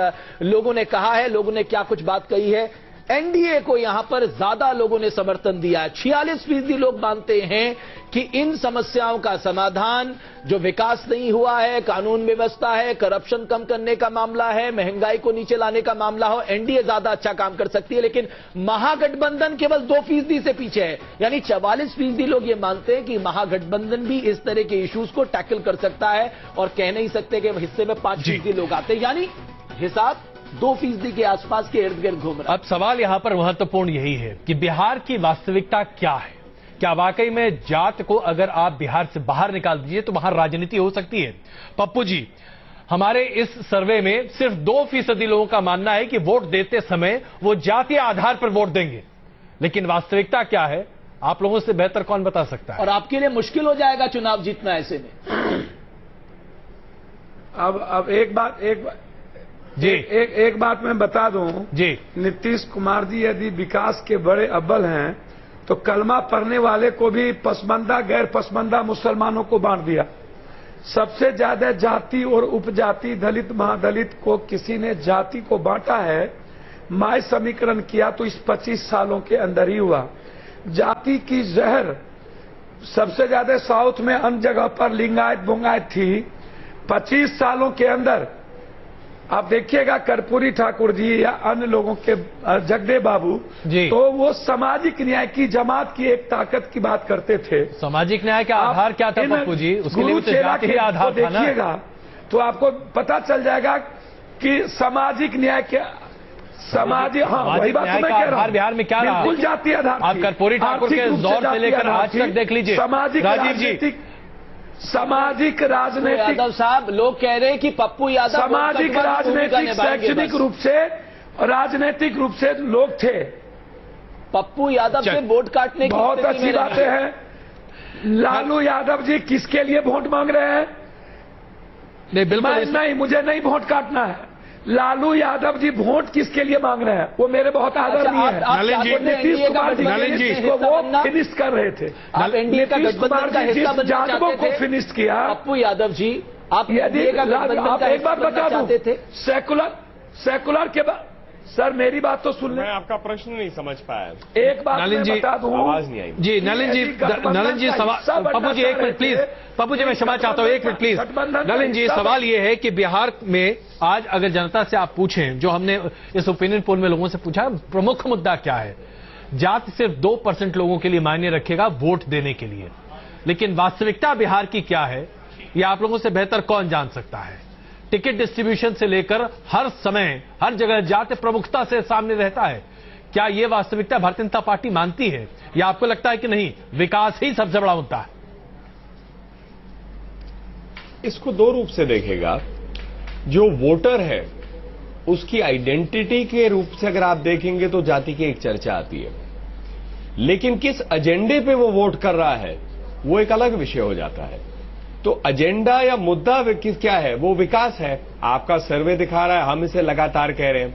लोगों ने कहा है, लोगों ने क्या कुछ बात कही है, एनडीए को यहां पर ज्यादा लोगों ने समर्थन दिया है। 46% लोग मानते हैं कि इन समस्याओं का समाधान, जो विकास नहीं हुआ है, कानून व्यवस्था है, करप्शन कम करने का मामला है, महंगाई को नीचे लाने का मामला हो, एनडीए ज्यादा अच्छा काम कर सकती है। लेकिन महागठबंधन केवल 2% से पीछे है। यानी 44% लोग ये मानते हैं कि महागठबंधन भी इस तरह के इश्यूज को टैकल कर सकता है, और कह नहीं सकते कि हिस्से में 5% लोग आते हैं। यानी हिसाब 2% के आसपास के इर्द गिर्द घूम रहा है। अब सवाल यहां पर महत्वपूर्ण यही है कि बिहार की वास्तविकता क्या है। क्या वाकई में जात को अगर आप बिहार से बाहर निकाल दीजिए तो वहां राजनीति हो सकती है? पप्पू जी, हमारे इस सर्वे में सिर्फ 2% लोगों का मानना है कि वोट देते समय वो जातीय आधार पर वोट देंगे, लेकिन वास्तविकता क्या है आप लोगों से बेहतर कौन बता सकता है? और आपके लिए मुश्किल हो जाएगा चुनाव जीतना ऐसे में। अब एक बात मैं बता दूं जी, नीतीश कुमार जी यदि विकास के बड़े अव्वल हैं तो कलमा पढ़ने वाले को भी पसमानदा गैर पसमानदा मुसलमानों को बांट दिया। सबसे ज्यादा जाति और उपजाति दलित महादलित को किसी ने जाति को बांटा है, माय समीकरण किया तो इस 25 सालों के अंदर ही हुआ। जाति की जहर सबसे ज्यादा साउथ में अन्य जगह पर लिंगायत बोंगायत थी। 25 सालों के अंदर आप देखिएगा कर्पूरी ठाकुर जी या अन्य लोगों के जगदेव बाबू जी, तो वो सामाजिक न्याय की जमात की एक ताकत की बात करते थे। सामाजिक न्याय का आधार क्या था पप्पू जी? उसके लिए तो जाति ही आधार था ना। देखिएगा तो आपको पता चल जाएगा कि सामाजिक न्याय के वही बात मैं कह रहा हूं। बिहार में क्या रहा? बिल्कुल जातीय आधार। आप कर्पूरी ठाकुर के दौर से लेकर आज तक देख लीजिए। सामाजिक राजनीतिक यादव साहब, लोग कह रहे हैं कि पप्पू यादव सामाजिक राजनीतिक शैक्षणिक रूप से और राजनीतिक रूप से लोग थे। पप्पू यादव से वोट काटने की बहुत अच्छी बातें हैं। लालू यादव जी किसके लिए वोट मांग रहे हैं? नहीं, बिल्कुल नहीं, मुझे नहीं वोट काटना है। लालू यादव जी वोट किसके लिए मांग रहे हैं? वो मेरे बहुत आदरणीय है। नीतीश कुमार जी को वो फिनिश कर रहे थे। आप एनडीए का गठबंधन का हिस्सा बनना चाहते थे। को फिनिश किया पप्पू यादव जी, आप यदि आप एक बात बता दूं, सेकुलर के बाद सर मेरी बात तो सुन ले। मैं आपका प्रश्न नहीं समझ पाया। एक बात मैं बता दूं, आवाज नहीं आई जी। नलिन जी, पप्पू जी 1 मिनट प्लीज। पप्पू जी मैं क्षमा चाहता हूं, 1 मिनट प्लीज। नलिन जी, सवाल ये है कि बिहार में आज अगर जनता से आप पूछें, जो हमने इस ओपिनियन पोल में लोगों से पूछा, प्रमुख मुद्दा क्या है? जाति सिर्फ 2% लोगों के लिए मायने रखेगा वोट देने के लिए, लेकिन वास्तविकता बिहार की क्या है ये आप लोगों से बेहतर कौन जान सकता है? टिकट डिस्ट्रीब्यूशन से लेकर हर समय हर जगह जाति प्रमुखता से सामने रहता है। क्या ये वास्तविकता भारतीय जनता पार्टी मानती है, या आपको लगता है कि नहीं विकास ही सबसे बड़ा मुद्दा है? इसको 2 रूप से देखेगा। जो वोटर है उसकी आइडेंटिटी के रूप से अगर आप देखेंगे तो जाति की एक चर्चा आती है, लेकिन किस एजेंडे पे वो वोट कर रहा है वो एक अलग विषय हो जाता है। तो एजेंडा या मुद्दा क्या है? वो विकास है। आपका सर्वे दिखा रहा है, हम इसे लगातार कह रहे हैं।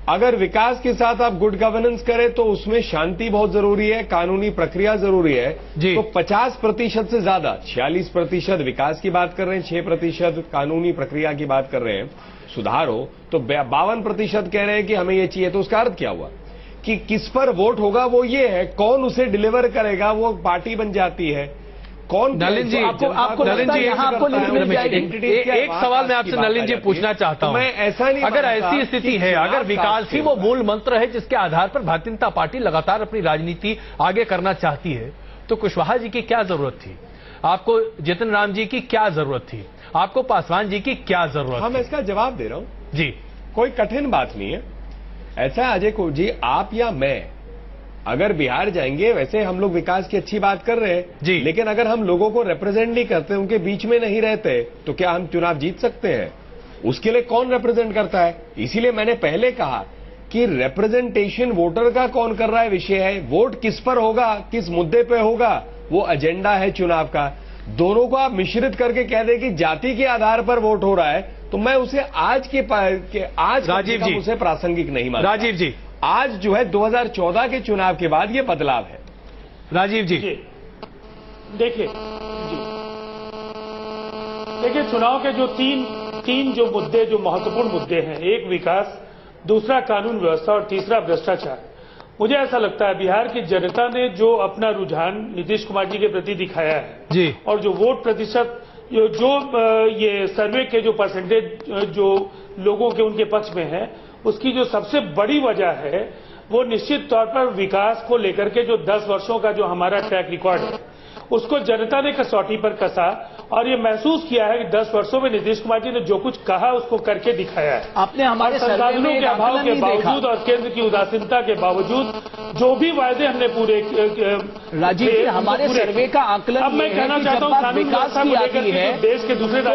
अगर विकास के साथ आप गुड गवर्नेंस करें तो उसमें शांति बहुत जरूरी है, कानूनी प्रक्रिया जरूरी है। तो 50% से ज्यादा 46% विकास की बात कर रहे हैं, 6% कानूनी प्रक्रिया की बात कर रहे हैं, सुधार हो। तो 52% कह रहे हैं कि हमें ये चाहिए। तो उसका अर्थ क्या हुआ कि किस पर वोट होगा वो ये है, कौन उसे डिलीवर करेगा वो पार्टी बन जाती है। कौन? नलिन जी, आपको नलिन जी एक सवाल मैं आपसे नलिन जी पूछना चाहता हूं। मैं ऐसा नहीं, अगर ऐसी स्थिति है, अगर विकास ही वो मूल मंत्र है जिसके आधार पर भारतीय जनता पार्टी लगातार अपनी राजनीति आगे करना चाहती है, तो कुशवाहा जी की क्या जरूरत थी? आपको जितन राम जी की क्या जरूरत थी? आपको पासवान जी की क्या जरूरत? हम इसका जवाब दे रहा हूं जी। कोई कठिन बात नहीं है। ऐसा अजय को जी, आप या मैं अगर बिहार जाएंगे, वैसे हम लोग विकास की अच्छी बात कर रहे हैं जी, लेकिन अगर हम लोगों को रिप्रेजेंट नहीं करते, उनके बीच में नहीं रहते, तो क्या हम चुनाव जीत सकते हैं? उसके लिए कौन रिप्रेजेंट करता है? इसीलिए मैंने पहले कहा कि रिप्रेजेंटेशन वोटर का कौन कर रहा है विषय है। वोट किस पर होगा, किस मुद्दे पे होगा, वो एजेंडा है चुनाव का। दोनों को आप मिश्रित करके कह दें कि जाति के आधार पर वोट हो रहा है, तो मैं उसे आज राजीव जी उसे प्रासंगिक नहीं मानता। राजीव जी, आज जो है 2014 के चुनाव के बाद ये बदलाव है। राजीव जी देखिए चुनाव के जो तीन जो मुद्दे, जो महत्वपूर्ण मुद्दे हैं, एक विकास, दूसरा कानून व्यवस्था और तीसरा भ्रष्टाचार। मुझे ऐसा लगता है बिहार की जनता ने जो अपना रुझान नीतीश कुमार जी के प्रति दिखाया है जी, और जो वोट प्रतिशत जो ये सर्वे के जो परसेंटेज जो लोगों के उनके पक्ष में है, उसकी जो सबसे बड़ी वजह है वो निश्चित तौर पर विकास को लेकर के जो 10 वर्षों का जो हमारा ट्रैक रिकॉर्ड है उसको जनता ने कसौटी पर कसा और ये महसूस किया है कि 10 वर्षों में नीतीश कुमार जी ने जो कुछ कहा उसको करके दिखाया है। आपने हमारे संसाधनों के अभाव के बावजूद और केंद्र की उदासीनता के बावजूद जो भी वायदे हमने पूरे राजीव जी, हमारे सर्वे का आकलन अब मैं कहना चाहता हूँ विकास की आती है देश के दूसरे तो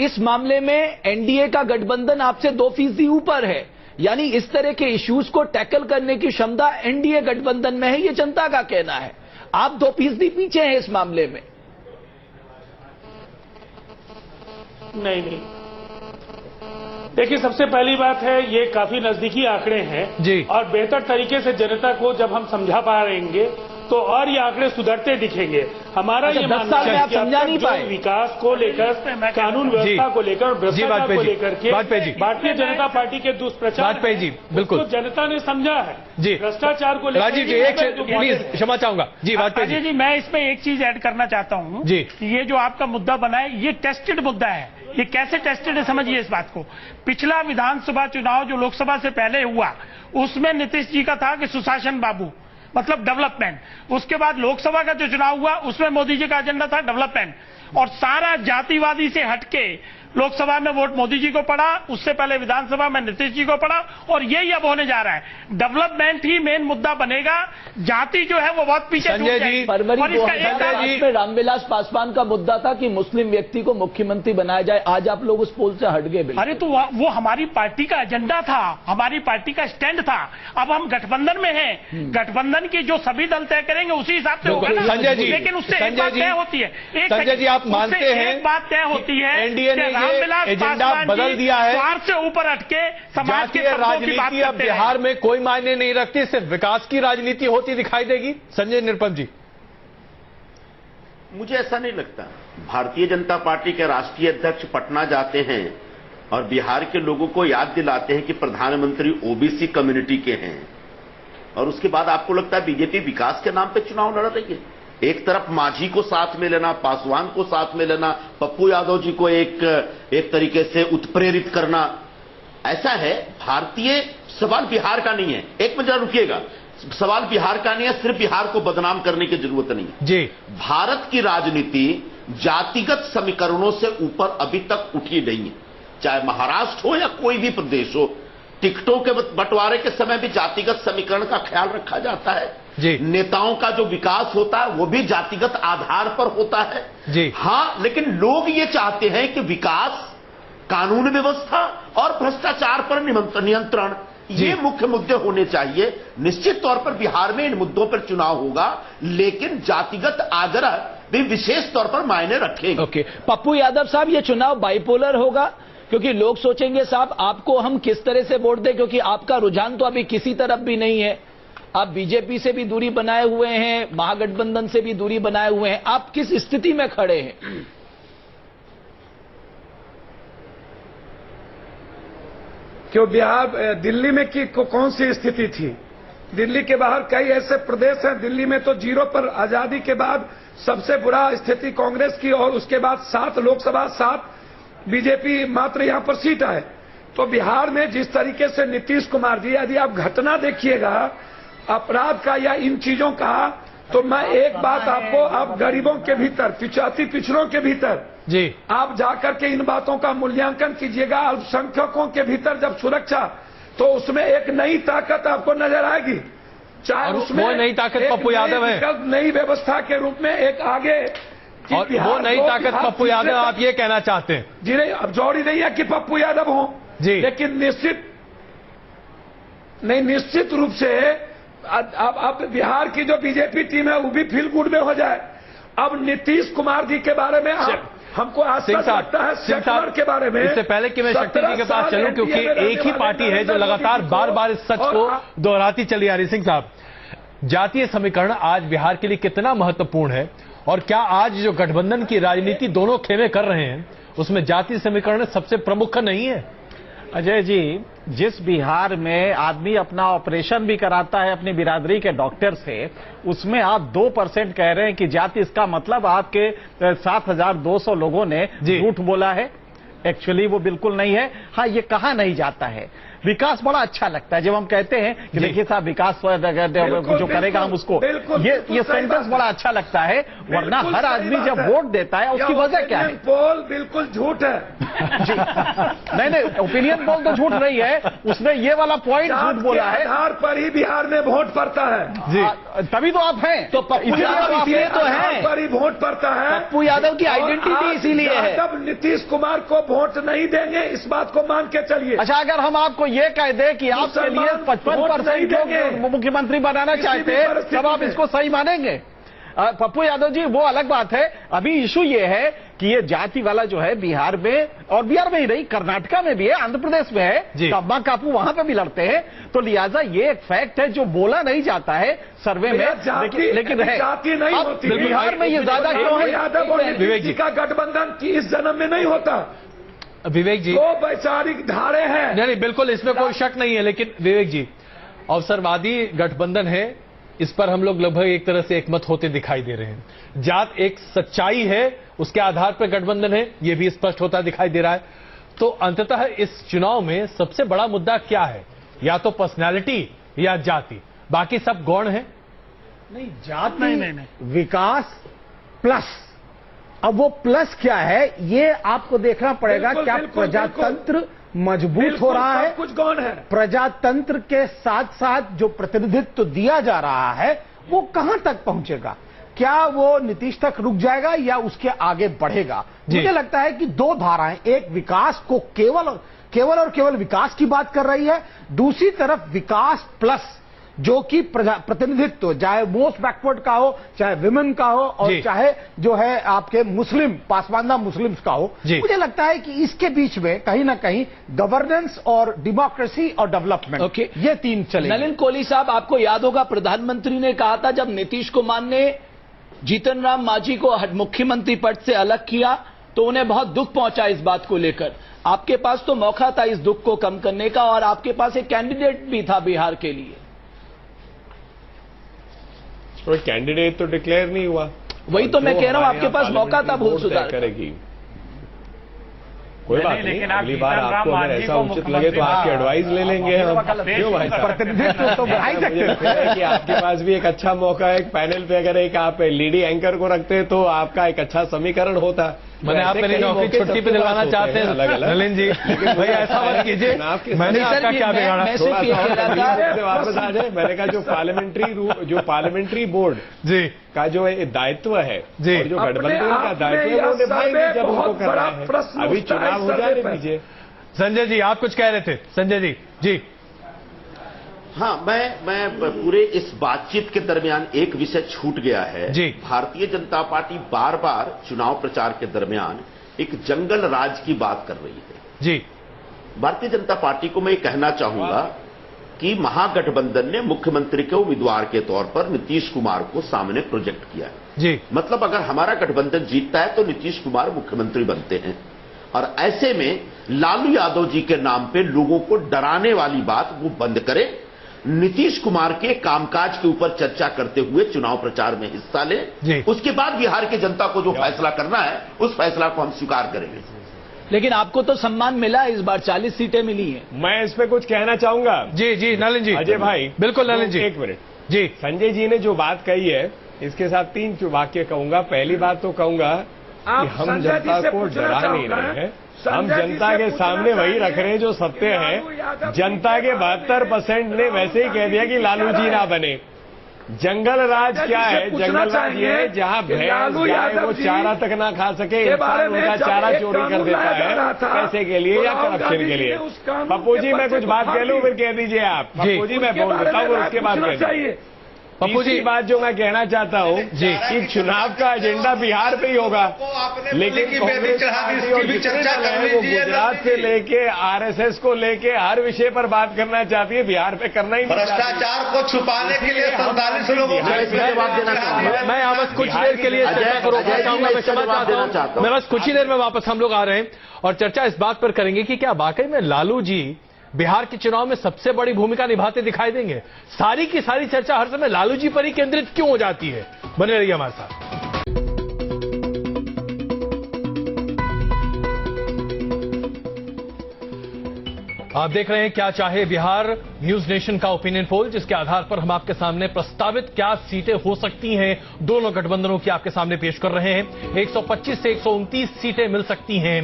इस मामले में एनडीए का गठबंधन आपसे 2% ऊपर है, यानी इस तरह के इश्यूज को टैकल करने की क्षमता एनडीए गठबंधन में है, ये जनता का कहना है। आप 2% पीछे हैं इस मामले में। नहीं, देखिए सबसे पहली बात है ये काफी नजदीकी आंकड़े हैं जी, और बेहतर तरीके से जनता को जब हम समझा पाएंगे तो और ये आंकड़े सुधरते दिखेंगे। हमारा ये मानना है कि अब तक जो विकास को लेकर, कानून व्यवस्था को लेकर और भ्रष्टाचार को लेकर के भारतीय जनता पार्टी के दुष्प्रचार जी बिल्कुल तो जनता ने समझा है जी, भ्रष्टाचार को लेकर। राजीव जी एक प्लीज क्षमा चाहूंगा जी, वाजपेयी जी मैं इसमें एक चीज ऐड करना चाहता हूं जी, ये जो आपका मुद्दा बना है ये टेस्टेड मुद्दा है। ये कैसे टेस्टेड है समझिए इस बात को। पिछला विधानसभा चुनाव जो लोकसभा से पहले हुआ उसमें नीतीश जी का था कि सुशासन बाबू मतलब डेवलपमेंट। उसके बाद लोकसभा का जो चुनाव हुआ उसमें मोदी जी का एजेंडा था डेवलपमेंट, और सारा जातिवादी से हटके लोकसभा में वोट मोदी जी को पड़ा, उससे पहले विधानसभा में नीतीश जी को पड़ा, और यही अब होने जा रहा है। डेवलपमेंट ही मेन मुद्दा बनेगा, जाति जो है वो बहुत पीछे संजय जी, फरवरी 2008 में रामविलास पासवान का मुद्दा था कि मुस्लिम व्यक्ति को मुख्यमंत्री बनाया जाए। आज आप लोग उस पोल से हट गए। अरे तो वो हमारी पार्टी का एजेंडा था, हमारी पार्टी का स्टैंड था। अब हम गठबंधन में हैं, गठबंधन की जो सभी दल तय करेंगे उसी हिसाब से होगा ना। संजय जी, लेकिन उससे एक बात तय होती है, संजय जी आप मानते हैं एक बात तय होती है एनडीए ने एजेंडा बदल दिया है, स्वार्थ से ऊपर हटके समाज के राजनीति अब बिहार में कोई मायने नहीं रखती, सिर्फ विकास की राजनीति होती दिखाई देगी। संजय निरुपम जी, मुझे ऐसा नहीं लगता। भारतीय जनता पार्टी के राष्ट्रीय अध्यक्ष पटना जाते हैं और बिहार के लोगों को याद दिलाते हैं कि प्रधानमंत्री ओबीसी कम्युनिटी के हैं, और उसके बाद आपको लगता है बीजेपी विकास के नाम पे चुनाव लड़ रही है। एक तरफ मांझी को साथ में लेना, पासवान को साथ में लेना, पप्पू यादव जी को एक तरीके से उत्प्रेरित करना, ऐसा है। भारतीय सवाल बिहार का नहीं है, एक मिनट रुकिएगा, सवाल बिहार का नहीं है, सिर्फ बिहार को बदनाम करने की जरूरत नहीं है जी। भारत की राजनीति जातिगत समीकरणों से ऊपर अभी तक उठी नहीं है, चाहे महाराष्ट्र हो या कोई भी प्रदेश हो। टिकटों के बंटवारे के समय भी जातिगत समीकरण का ख्याल रखा जाता है जी। नेताओं का जो विकास होता है वो भी जातिगत आधार पर होता है जी। हां, लेकिन लोग ये चाहते हैं कि विकास, कानून व्यवस्था और भ्रष्टाचार पर नियंत्रण, ये मुख्य मुद्दे होने चाहिए। निश्चित तौर पर बिहार में इन मुद्दों पर चुनाव होगा, लेकिन जातिगत आग्रह भी विशेष तौर पर मायने रखेंगे। ओके, पप्पू यादव साहब, ये चुनाव बाइपोलर होगा क्योंकि लोग सोचेंगे साहब आपको हम किस तरह से वोट दें, क्योंकि आपका रुझान तो अभी किसी तरफ भी नहीं है। आप बीजेपी से भी दूरी बनाए हुए हैं, महागठबंधन से भी दूरी बनाए हुए हैं, आप किस स्थिति में खड़े हैं? क्यों बिहार, दिल्ली में कौन सी स्थिति थी? दिल्ली के बाहर कई ऐसे प्रदेश हैं, दिल्ली में तो 0 पर आजादी के बाद सबसे बुरा स्थिति कांग्रेस की, और उसके बाद 7 लोकसभा, 7 बीजेपी मात्र यहां पर सीट आए। तो बिहार में जिस तरीके से नीतीश कुमार जी, यदि आप घटना देखिएगा अपराध का या इन चीजों का, तो मैं एक बात आपको, आप गरीबों के भीतर, पिछड़ों के भीतर जी आप जाकर के इन बातों का मूल्यांकन कीजिएगा। अल्पसंख्यकों के भीतर जब सुरक्षा, तो उसमें एक नई ताकत आपको नजर आएगी, चाहे उसमें वो नई ताकत पप्पू यादव है, नई व्यवस्था के रूप में एक आगे, और वो नई ताकत पप्पू यादव, आप ये कहना चाहते हैं? जी नहीं, अब जोड़ी नहीं है कि पप्पू यादव हो जी, लेकिन निश्चित रूप से अब बिहार की जो बीजेपी टीम है वो भी फील गुड में हो जाए। अब नीतीश कुमार जी के बारे में हमको आश्चर्य लगता है, सेक्युलर के बारे में। इससे पहले कि मैं शक्ति जी के पास चलूं, क्योंकि एक ही पार्टी है जो लगातार बार बार इस सच को दोहराती चली आ रही। सिंह साहब, जातीय समीकरण आज बिहार के लिए कितना महत्वपूर्ण है, और क्या आज जो गठबंधन की राजनीति दोनों खेमे कर रहे हैं उसमें जातीय समीकरण सबसे प्रमुख नहीं है? अजय जी, जिस बिहार में आदमी अपना ऑपरेशन भी कराता है अपनी बिरादरी के डॉक्टर से, उसमें आप 2% कह रहे हैं कि जाति, इसका मतलब आपके 7,200 लोगों ने झूठ बोला है। एक्चुअली वो बिल्कुल नहीं है। हाँ, ये कहा नहीं जाता है। विकास बड़ा अच्छा लगता है जब हम कहते हैं कि देखिए साहब विकास जो करेगा हम उसको, ये सेंटेंस बड़ा अच्छा लगता है। वरना हर आदमी जब वोट देता है उसकी वजह क्या है? पोल बिल्कुल झूठ है। नहीं, ओपिनियन पोल तो झूठ नहीं है, उसने ये वाला पॉइंट झूठ बोला है। आधार पर ही बिहार में वोट पड़ता है जी, तभी तो आप हैं। तो पप्पू यादव इसीलिए तो है, पर ही वोट पड़ता है। पप्पू यादव की आइडेंटिटी इसीलिए है। तब नीतीश कुमार को वोट नहीं देंगे, इस बात को मान के चलिए। अच्छा, अगर हम आपको ये कह दे कि आपके लिए 55% लोग मुख्यमंत्री बनाना चाहते हैं, तब आप इसको सही मानेंगे? पप्पू यादव जी, वो अलग बात है। अभी इशू ये है कि ये जाति वाला जो है बिहार में, और बिहार में ही नहीं, कर्नाटका में भी है, आंध्र प्रदेश में है, अम्मा कापू वहां पे भी लड़ते हैं। तो लिहाजा ये एक फैक्ट है जो बोला नहीं जाता है सर्वे में, लेकिन है। जाति नहीं होती बिहार में, ये ज्यादा क्यों है? यादव और नीतीश जी का गठबंधन की इस जन्म में नहीं होता। विवेक जी, दो वैचारिक धारे हैं। नहीं, बिल्कुल इसमें कोई शक नहीं है। लेकिन विवेक जी, अवसरवादी गठबंधन है, इस पर हम लोग लगभग एक तरह से एकमत होते दिखाई दे रहे हैं। जात एक सच्चाई है, उसके आधार पर गठबंधन है, यह भी स्पष्ट होता दिखाई दे रहा है। तो अंततः इस चुनाव में सबसे बड़ा मुद्दा क्या है? या तो पर्सनैलिटी या जाति, बाकी सब गौण है। नहीं, जाति नहीं, विकास प्लस। अब वो प्लस क्या है ये आपको देखना पड़ेगा। क्या प्रजातंत्र मजबूत हो रहा है? कुछ कौन है? प्रजातंत्र के साथ साथ जो प्रतिनिधित्व दिया जा रहा है वो कहां तक पहुंचेगा? क्या वो नीतीश तक रुक जाएगा या उसके आगे बढ़ेगा? मुझे लगता है कि दो धाराएं, एक विकास को केवल विकास की बात कर रही है, दूसरी तरफ विकास प्लस जो कि प्रतिनिधित्व, चाहे मोस्ट बैकवर्ड का हो, चाहे विमेन का हो, और चाहे जो है आपके मुस्लिम, पासवानदा मुस्लिम्स का हो। मुझे लगता है कि इसके बीच में कहीं ना कहीं गवर्नेंस और डेमोक्रेसी और डेवलपमेंट, ये तीन चले। नलिन कोहली साहब, आपको याद होगा प्रधानमंत्री ने कहा था जब नीतीश कुमार ने जीतन राम मांझी को मुख्यमंत्री पद से अलग किया तो उन्हें बहुत दुख पहुंचा इस बात को लेकर। आपके पास तो मौका था इस दुख को कम करने का, और आपके पास एक कैंडिडेट भी था बिहार के लिए। तो कैंडिडेट तो डिक्लेयर नहीं हुआ। वही तो मैं कह रहा हूं, आपके पास मौका था भूल सुधार करेगी। कोई बात नहीं, अगली बार आपको अगर ऐसा उचित लगे तो आपकी एडवाइस ले लेंगे हम। क्यों भाई साहब, प्रतिनिधित्व तो बढ़ा ही सकते हैं कि आपके पास भी एक अच्छा मौका है। एक पैनल पे अगर एक आप लेडी एंकर को रखते तो आपका एक अच्छा समीकरण होता। मैंने आप मेरी नौकरी छुट्टी पे दिलवाना चाहते हैं नलिन जी, भाई ऐसा मत कीजिए। मैंने आपका क्या बिगाड़ा? वापस आ जाए। मैंने कहा जो पार्लियामेंट्री बोर्ड जी का जो दायित्व है जी, और जो गठबंधन का दायित्व है वो निभाएंगे जब उनको करना है। अभी चुनाव हो जाने दीजिए। संजय जी, आप कुछ कह रहे थे? संजय जी। जी हाँ, मैं पूरे इस बातचीत के दरमियान एक विषय छूट गया है जी। भारतीय जनता पार्टी बार बार चुनाव प्रचार के दरमियान एक जंगल राज की बात कर रही है जी। भारतीय जनता पार्टी को मैं ये कहना चाहूंगा कि महागठबंधन ने मुख्यमंत्री के उम्मीदवार के तौर पर नीतीश कुमार को सामने प्रोजेक्ट किया है जी। मतलब अगर हमारा गठबंधन जीतता है तो नीतीश कुमार मुख्यमंत्री बनते हैं, और ऐसे में लालू यादव जी के नाम पे लोगों को डराने वाली बात वो बंद करें। नीतीश कुमार के कामकाज के ऊपर चर्चा करते हुए चुनाव प्रचार में हिस्सा लें। उसके बाद बिहार की जनता को जो फैसला करना है उस फैसला को हम स्वीकार करेंगे। लेकिन आपको तो सम्मान मिला, इस बार 40 सीटें मिली हैं। मैं इस पे कुछ कहना चाहूंगा। जी जी नलिन जी। अजय भाई बिल्कुल नलिन जी। एक मिनट जी। संजय जी ने जो बात कही है इसके साथ 3 वाक्य कहूंगा। पहली बात तो कहूंगा कि हम जनता को डरा नहीं रहे हैं, हम जनता के सामने वही रख रहे हैं जो सत्य है। जनता के 72% ने वैसे ही कह दिया कि लालू जी ना बने। जंगल राज क्या है? जंगल राज ये है जहां भैंस गाय वो चारा तक ना खा सके, इंसान उनका चारा चोरी कर देता है पैसे के लिए या करप्शन के लिए। पप्पू जी मैं कुछ बात कह लूं फिर कह दीजिए आप। पप्पू जी मैं बोल देता हूँ उसके बाद कह दीजिए। पप्पू जी, बात जो मैं कहना चाहता हूँ जी कि चुनाव का एजेंडा बिहार पे ही होगा, लेकिन कांग्रेस वो गुजरात से लेके आरएसएस को लेके हर विषय पर बात करना चाहती है, बिहार पे करना ही नहीं। भ्रष्टाचार को छुपाने के लिए 47 लोगों मैं यहाँ बस कुछ देर के लिए चर्चा को रोकना चाहूंगा, मैं क्षमा चाहता हूँ, मैं बस कुछ ही देर में वापस हम लोग आ रहे हैं और चर्चा इस बात पर करेंगे कि क्या वाकई में लालू जी बिहार के चुनाव में सबसे बड़ी भूमिका निभाते दिखाई देंगे। सारी की सारी चर्चा हर समय लालू जी पर ही केंद्रित क्यों हो जाती है? बने रहिए हमारे साथ। आप देख रहे हैं क्या चाहे बिहार, न्यूज नेशन का ओपिनियन पोल, जिसके आधार पर हम आपके सामने प्रस्तावित क्या सीटें हो सकती हैं दोनों गठबंधनों की आपके सामने पेश कर रहे हैं। 125 से 129 सीटें मिल सकती हैं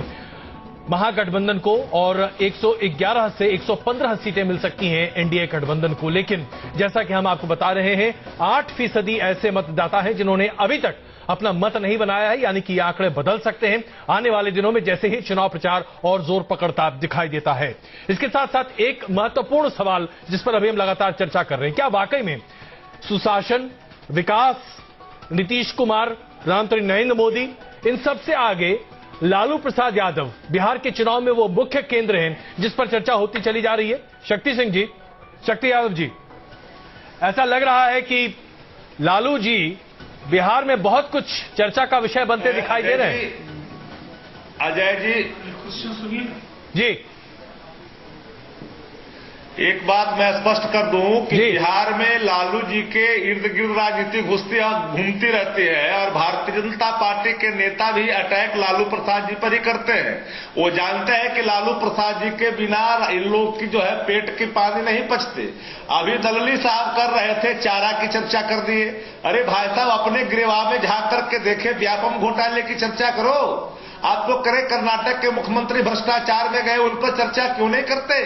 महागठबंधन को और 111 से 115 सीटें मिल सकती हैं एनडीए गठबंधन को। लेकिन जैसा कि हम आपको बता रहे हैं, 8% ऐसे मतदाता हैं जिन्होंने अभी तक अपना मत नहीं बनाया है, यानी कि ये आंकड़े बदल सकते हैं आने वाले दिनों में जैसे ही चुनाव प्रचार और जोर पकड़ता दिखाई देता है। इसके साथ साथ एक महत्वपूर्ण सवाल जिस पर अभी हम लगातार चर्चा कर रहे हैं, क्या वाकई में सुशासन, विकास, नीतीश कुमार, प्रधानमंत्री नरेंद्र मोदी, इन सबसे आगे लालू प्रसाद यादव बिहार के चुनाव में वो मुख्य केंद्र हैं जिस पर चर्चा होती चली जा रही है? शक्ति सिंह जी, शक्ति यादव जी, ऐसा लग रहा है कि लालू जी बिहार में बहुत कुछ चर्चा का विषय बनते दिखाई दे रहे हैं। अजय जी, एक बात मैं स्पष्ट कर दूं कि बिहार में लालू जी के इर्द गिर्द राजनीति घूमती रहती है और भारतीय जनता पार्टी के नेता भी अटैक लालू प्रसाद जी पर ही करते हैं। वो जानते हैं कि लालू प्रसाद जी के बिना इन लोग की जो है पेट की पानी नहीं पचते। अभी दलली साहब कर रहे थे, चारा की चर्चा कर दिए। अरे भाई साहब, अपने गिरवा में झांक करके देखे, व्यापम घोटाले की चर्चा करो। आप लोग करें, कर्नाटक के मुख्यमंत्री भ्रष्टाचार में गए, उन पर चर्चा क्यों नहीं करते?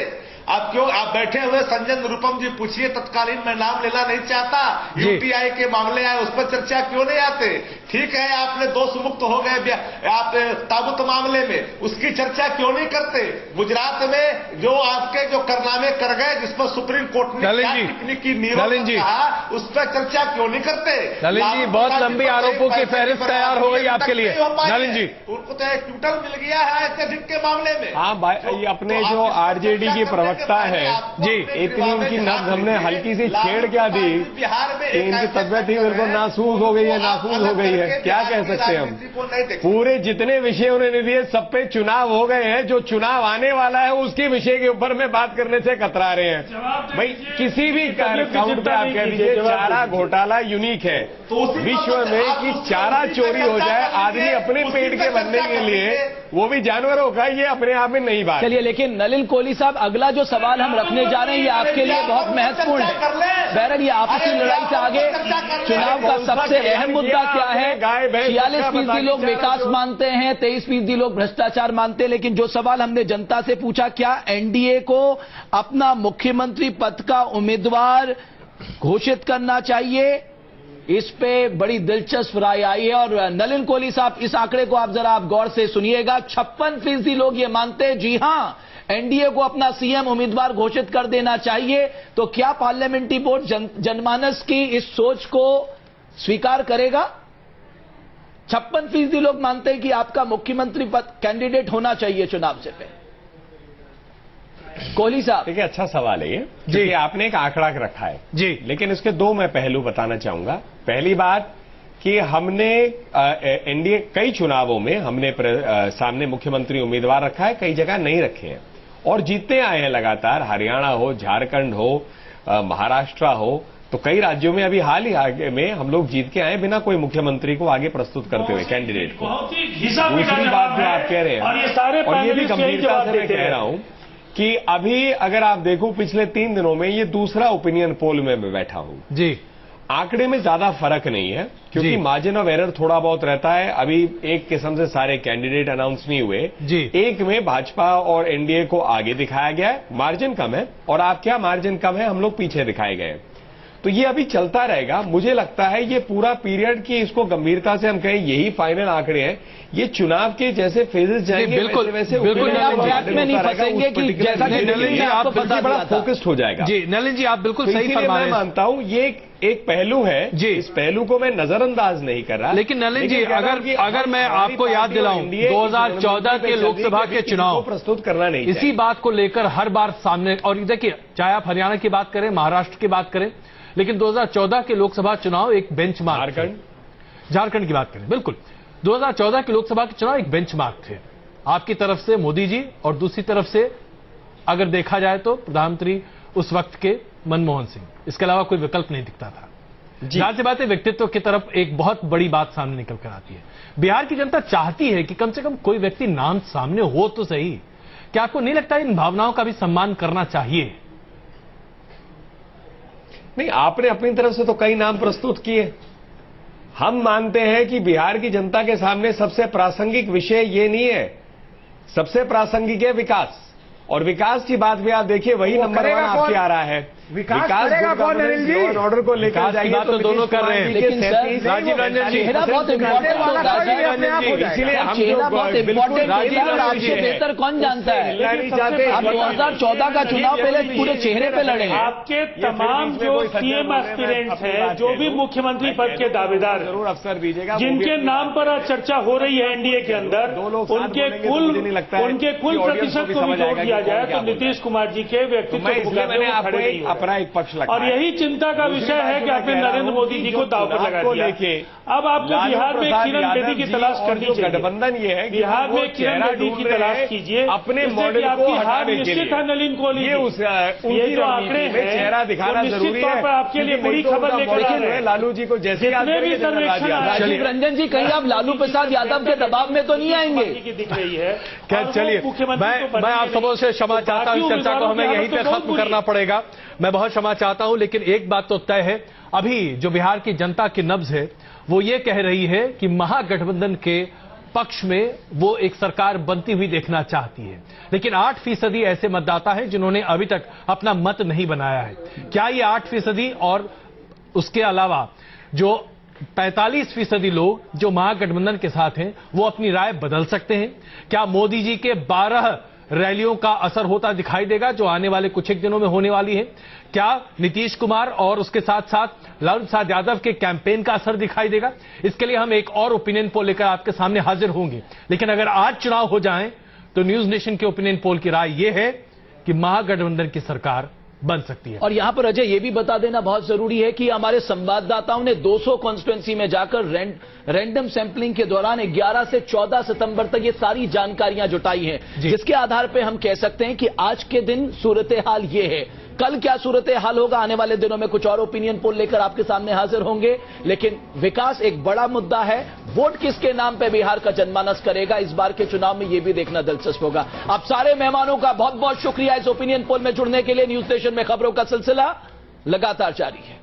आप बैठे हुए संजय निरुपम जी पूछिए, तत्कालीन मैं नाम लेना नहीं चाहता, यूपीआई के मामले आए, उस पर चर्चा क्यों नहीं आते? ठीक है, आपने दोष मुक्त हो गए आप ताबूत मामले में, उसकी चर्चा क्यों नहीं करते? गुजरात में जो आपके जो कारनामे कर गए, जिस पर सुप्रीम कोर्ट ने तकनीकी नीरव कहा, उस पर चर्चा क्यों नहीं करते? नलिन जी, बहुत लंबी आरोपों की फहरिस्त तैयार हो गई आपके लिए। नलिन जी, उनको तो एक ट्विटर मिल गया है अत्यधिक के मामले में। हाँ, अपने जो आरजेडी की प्रवक्ता है जी, इतनी उनकी नब्ज हमने हल्की सी छेड़ क्या दी कि इनकी तबियत ही बिल्कुल नासूज हो गई है, नासूज हो गई है। क्या कह सकते हैं हम? पूरे जितने विषय उन्होंने दिए सब पे चुनाव हो गए हैं। जो चुनाव आने वाला है उसके विषय के ऊपर में बात करने से कतरा रहे हैं। भाई, किसी भी काउंट पे आप कह दीजिए चारा घोटाला यूनिक है विश्व में कि चारा चोरी हो जाए, आदमी अपने पेट के भरने के लिए, वो भी जानवरों का, ये अपने आप में नई बात। चलिए, लेकिन नलिन कोहली साहब, अगला जो सवाल हम रखने जा रहे हैं ये आपके लिए बहुत महत्वपूर्ण है। बहरहाल, ये आपसी लड़ाई से आगे चुनाव का सबसे अहम मुद्दा क्या है? 46% लोग विकास मानते हैं, 23% लोग भ्रष्टाचार मानते हैं। लेकिन जो सवाल हमने जनता से पूछा, क्या एनडीए को अपना मुख्यमंत्री पद का उम्मीदवार घोषित करना चाहिए, इस पे बड़ी दिलचस्प राय आई है। और नलिन कोहली साहब, इस आंकड़े को आप जरा गौर से सुनिएगा। 56% लोग ये मानते हैं, जी हां, एनडीए को अपना सीएम उम्मीदवार घोषित कर देना चाहिए। तो क्या पार्लियामेंट्री बोर्ड जनमानस की इस सोच को स्वीकार करेगा? 56% लोग मानते हैं कि आपका मुख्यमंत्री पद कैंडिडेट होना चाहिए चुनाव से पहले। कोहली साहब, देखिए, अच्छा सवाल है ये जी। आपने एक आंकड़ा रखा है जी, लेकिन इसके दो मैं पहलू बताना चाहूंगा। पहली बात कि हमने एनडीए कई चुनावों में हमने सामने मुख्यमंत्री उम्मीदवार रखा है, कई जगह नहीं रखे हैं और जीतते आए हैं लगातार। हरियाणा हो, झारखंड हो, महाराष्ट्र हो, तो कई राज्यों में अभी हाल ही आगे में हम लोग जीत के आए बिना कोई मुख्यमंत्री को आगे प्रस्तुत करते हुए, कैंडिडेट को। दूसरी बात जो आप कह रहे हैं, और ये भी गंभीरता से मैं कह रहा हूं कि अभी अगर आप देखो पिछले 3 दिनों में ये दूसरा ओपिनियन पोल में मैं बैठा हूं जी। आंकड़े में ज्यादा फर्क नहीं है क्योंकि मार्जिन ऑफ एरर थोड़ा बहुत रहता है। अभी एक किस्म से सारे कैंडिडेट अनाउंस नहीं हुए जी। एक में भाजपा और एनडीए को आगे दिखाया गया है, मार्जिन कम है, और आप क्या मार्जिन कम है, हम लोग पीछे दिखाए गए। तो ये अभी चलता रहेगा। मुझे लगता है ये पूरा पीरियड की, इसको गंभीरता से हम कहें यही फाइनल आंकड़े हैं। ये चुनाव के जैसे फेजेस जाएंगे बिल्कुल वैसे में नहीं फंसेंगे कि जैसा कि बड़ा फोकस्ड हो जाएगा जी। नलिन जी, आप बिल्कुल सही फरमा रहे हैं। मैं मानता हूं ये एक पहलू है जी, इस पहलू को मैं नजरअंदाज नहीं कर रहा। लेकिन नलिन जी, अगर मैं आपको याद दिलाऊं 2014 के लोकसभा के चुनाव प्रस्तुत करना नहीं, इसी बात को लेकर हर बार सामने, और देखिए चाहे आप हरियाणा की बात करें, महाराष्ट्र की बात करें, लेकिन 2014 के लोकसभा चुनाव एक बेंचमार्क, झारखंड की बात करें, बिल्कुल 2014 के लोकसभा के चुनाव एक बेंचमार्क थे। आपकी तरफ से मोदी जी और दूसरी तरफ से अगर देखा जाए तो प्रधानमंत्री उस वक्त के मनमोहन सिंह, इसके अलावा कोई विकल्प नहीं दिखता था। जाहिर सी बात है, व्यक्तित्व की तरफ एक बहुत बड़ी बात सामने निकल कर आती है। बिहार की जनता चाहती है कि कम से कम कोई व्यक्ति नाम सामने हो तो सही। क्या आपको नहीं लगता इन भावनाओं का भी सम्मान करना चाहिए? नहीं, आपने अपनी तरफ से तो कई नाम प्रस्तुत किए। हम मानते हैं कि बिहार की जनता के सामने सबसे प्रासंगिक विषय ये नहीं है, सबसे प्रासंगिक है विकास। और विकास की बात भी आप देखिए, वही नंबर 1 आपके आ रहा है। विकास ऑर्डर को लेकर जाइए तो दोनों कर रहे हैं, लेकिन राजीव रंजन जी बहुत इम्पोर्टेंट होता है, इसीलिए हम बहुत इम्पोर्टेंट है, आपसे बेहतर कौन जानता है। आप 2014 का चुनाव पहले पूरे चेहरे पे लड़े। आपके तमाम जो सीएम एस्पिरेंट्स हैं, जो भी मुख्यमंत्री पद के दावेदार जरूर अवसर दीजिएगा, जिनके नाम पर आज चर्चा हो रही है एनडीए के अंदर, उनके कुल प्रतिशत को भी जोड़ दिया जाए तो नीतीश कुमार जी के व्यक्तित्व खड़े नहीं हो। अपना एक पक्ष लगा, और यही चिंता का विषय है कि आपने नरेंद्र मोदी जी को दांव पर लगा दिया। अब आपको बिहार में किरण बेदी की तलाश करनी चाहिए। गठबंधन ये है कि बिहार में किरण बेदी की तलाश कीजिए, अपने मॉडल को हटाने के लिए। है नलिन कोहली, ये जो आंकड़े हैं, चेहरा दिखाना जरूरी है। आपके लिए बड़ी खबर लेकर आ रहे हैं। लालू जी को जैसे भी सर्वेक्षण, राजीव रंजन जी, कहीं आप लालू प्रसाद यादव के दबाव में तो नहीं आएंगे? दिख रही है। चलिए, मैं आप सबों से क्षमा चाहता हूं, चर्चा को हमें यहीं पे खत्म करना पड़ेगा। मैं बहुत क्षमा चाहता हूं, लेकिन एक बात तो तय है, अभी जो बिहार की जनता की नब्ज है वो ये कह रही है कि महागठबंधन के पक्ष में वो एक सरकार बनती हुई देखना चाहती है। लेकिन 8% ऐसे मतदाता हैं जिन्होंने अभी तक अपना मत नहीं बनाया है। क्या ये 8% और उसके अलावा जो 45% लोग जो महागठबंधन के साथ हैं वो अपनी राय बदल सकते हैं? क्या मोदी जी के 12 रैलियों का असर होता दिखाई देगा जो आने वाले कुछ एक दिनों में होने वाली है? क्या नीतीश कुमार और उसके साथ साथ लालू प्रसाद यादव के कैंपेन का असर दिखाई देगा? इसके लिए हम एक और ओपिनियन पोल लेकर आपके सामने हाजिर होंगे। लेकिन अगर आज चुनाव हो जाएं तो न्यूज नेशन के ओपिनियन पोल की राय यह है कि महागठबंधन की सरकार बन सकती है। और यहां पर अजय ये भी बता देना बहुत जरूरी है कि हमारे संवाददाताओं ने 200 कॉन्स्टिट्यूंसी में जाकर रैंडम सैंपलिंग के दौरान 11 से 14 सितंबर तक ये सारी जानकारियां जुटाई हैं, जिसके आधार पर हम कह सकते हैं कि आज के दिन सूरत हाल ये है। कल क्या सूरत हाल होगा, आने वाले दिनों में कुछ और ओपिनियन पोल लेकर आपके सामने हाजिर होंगे। लेकिन विकास एक बड़ा मुद्दा है, वोट किसके नाम पे बिहार का जनमानस करेगा इस बार के चुनाव में, यह भी देखना दिलचस्प होगा। आप सारे मेहमानों का बहुत बहुत शुक्रिया इस ओपिनियन पोल में जुड़ने के लिए। न्यूज स्टेशन में खबरों का सिलसिला लगातार जारी है।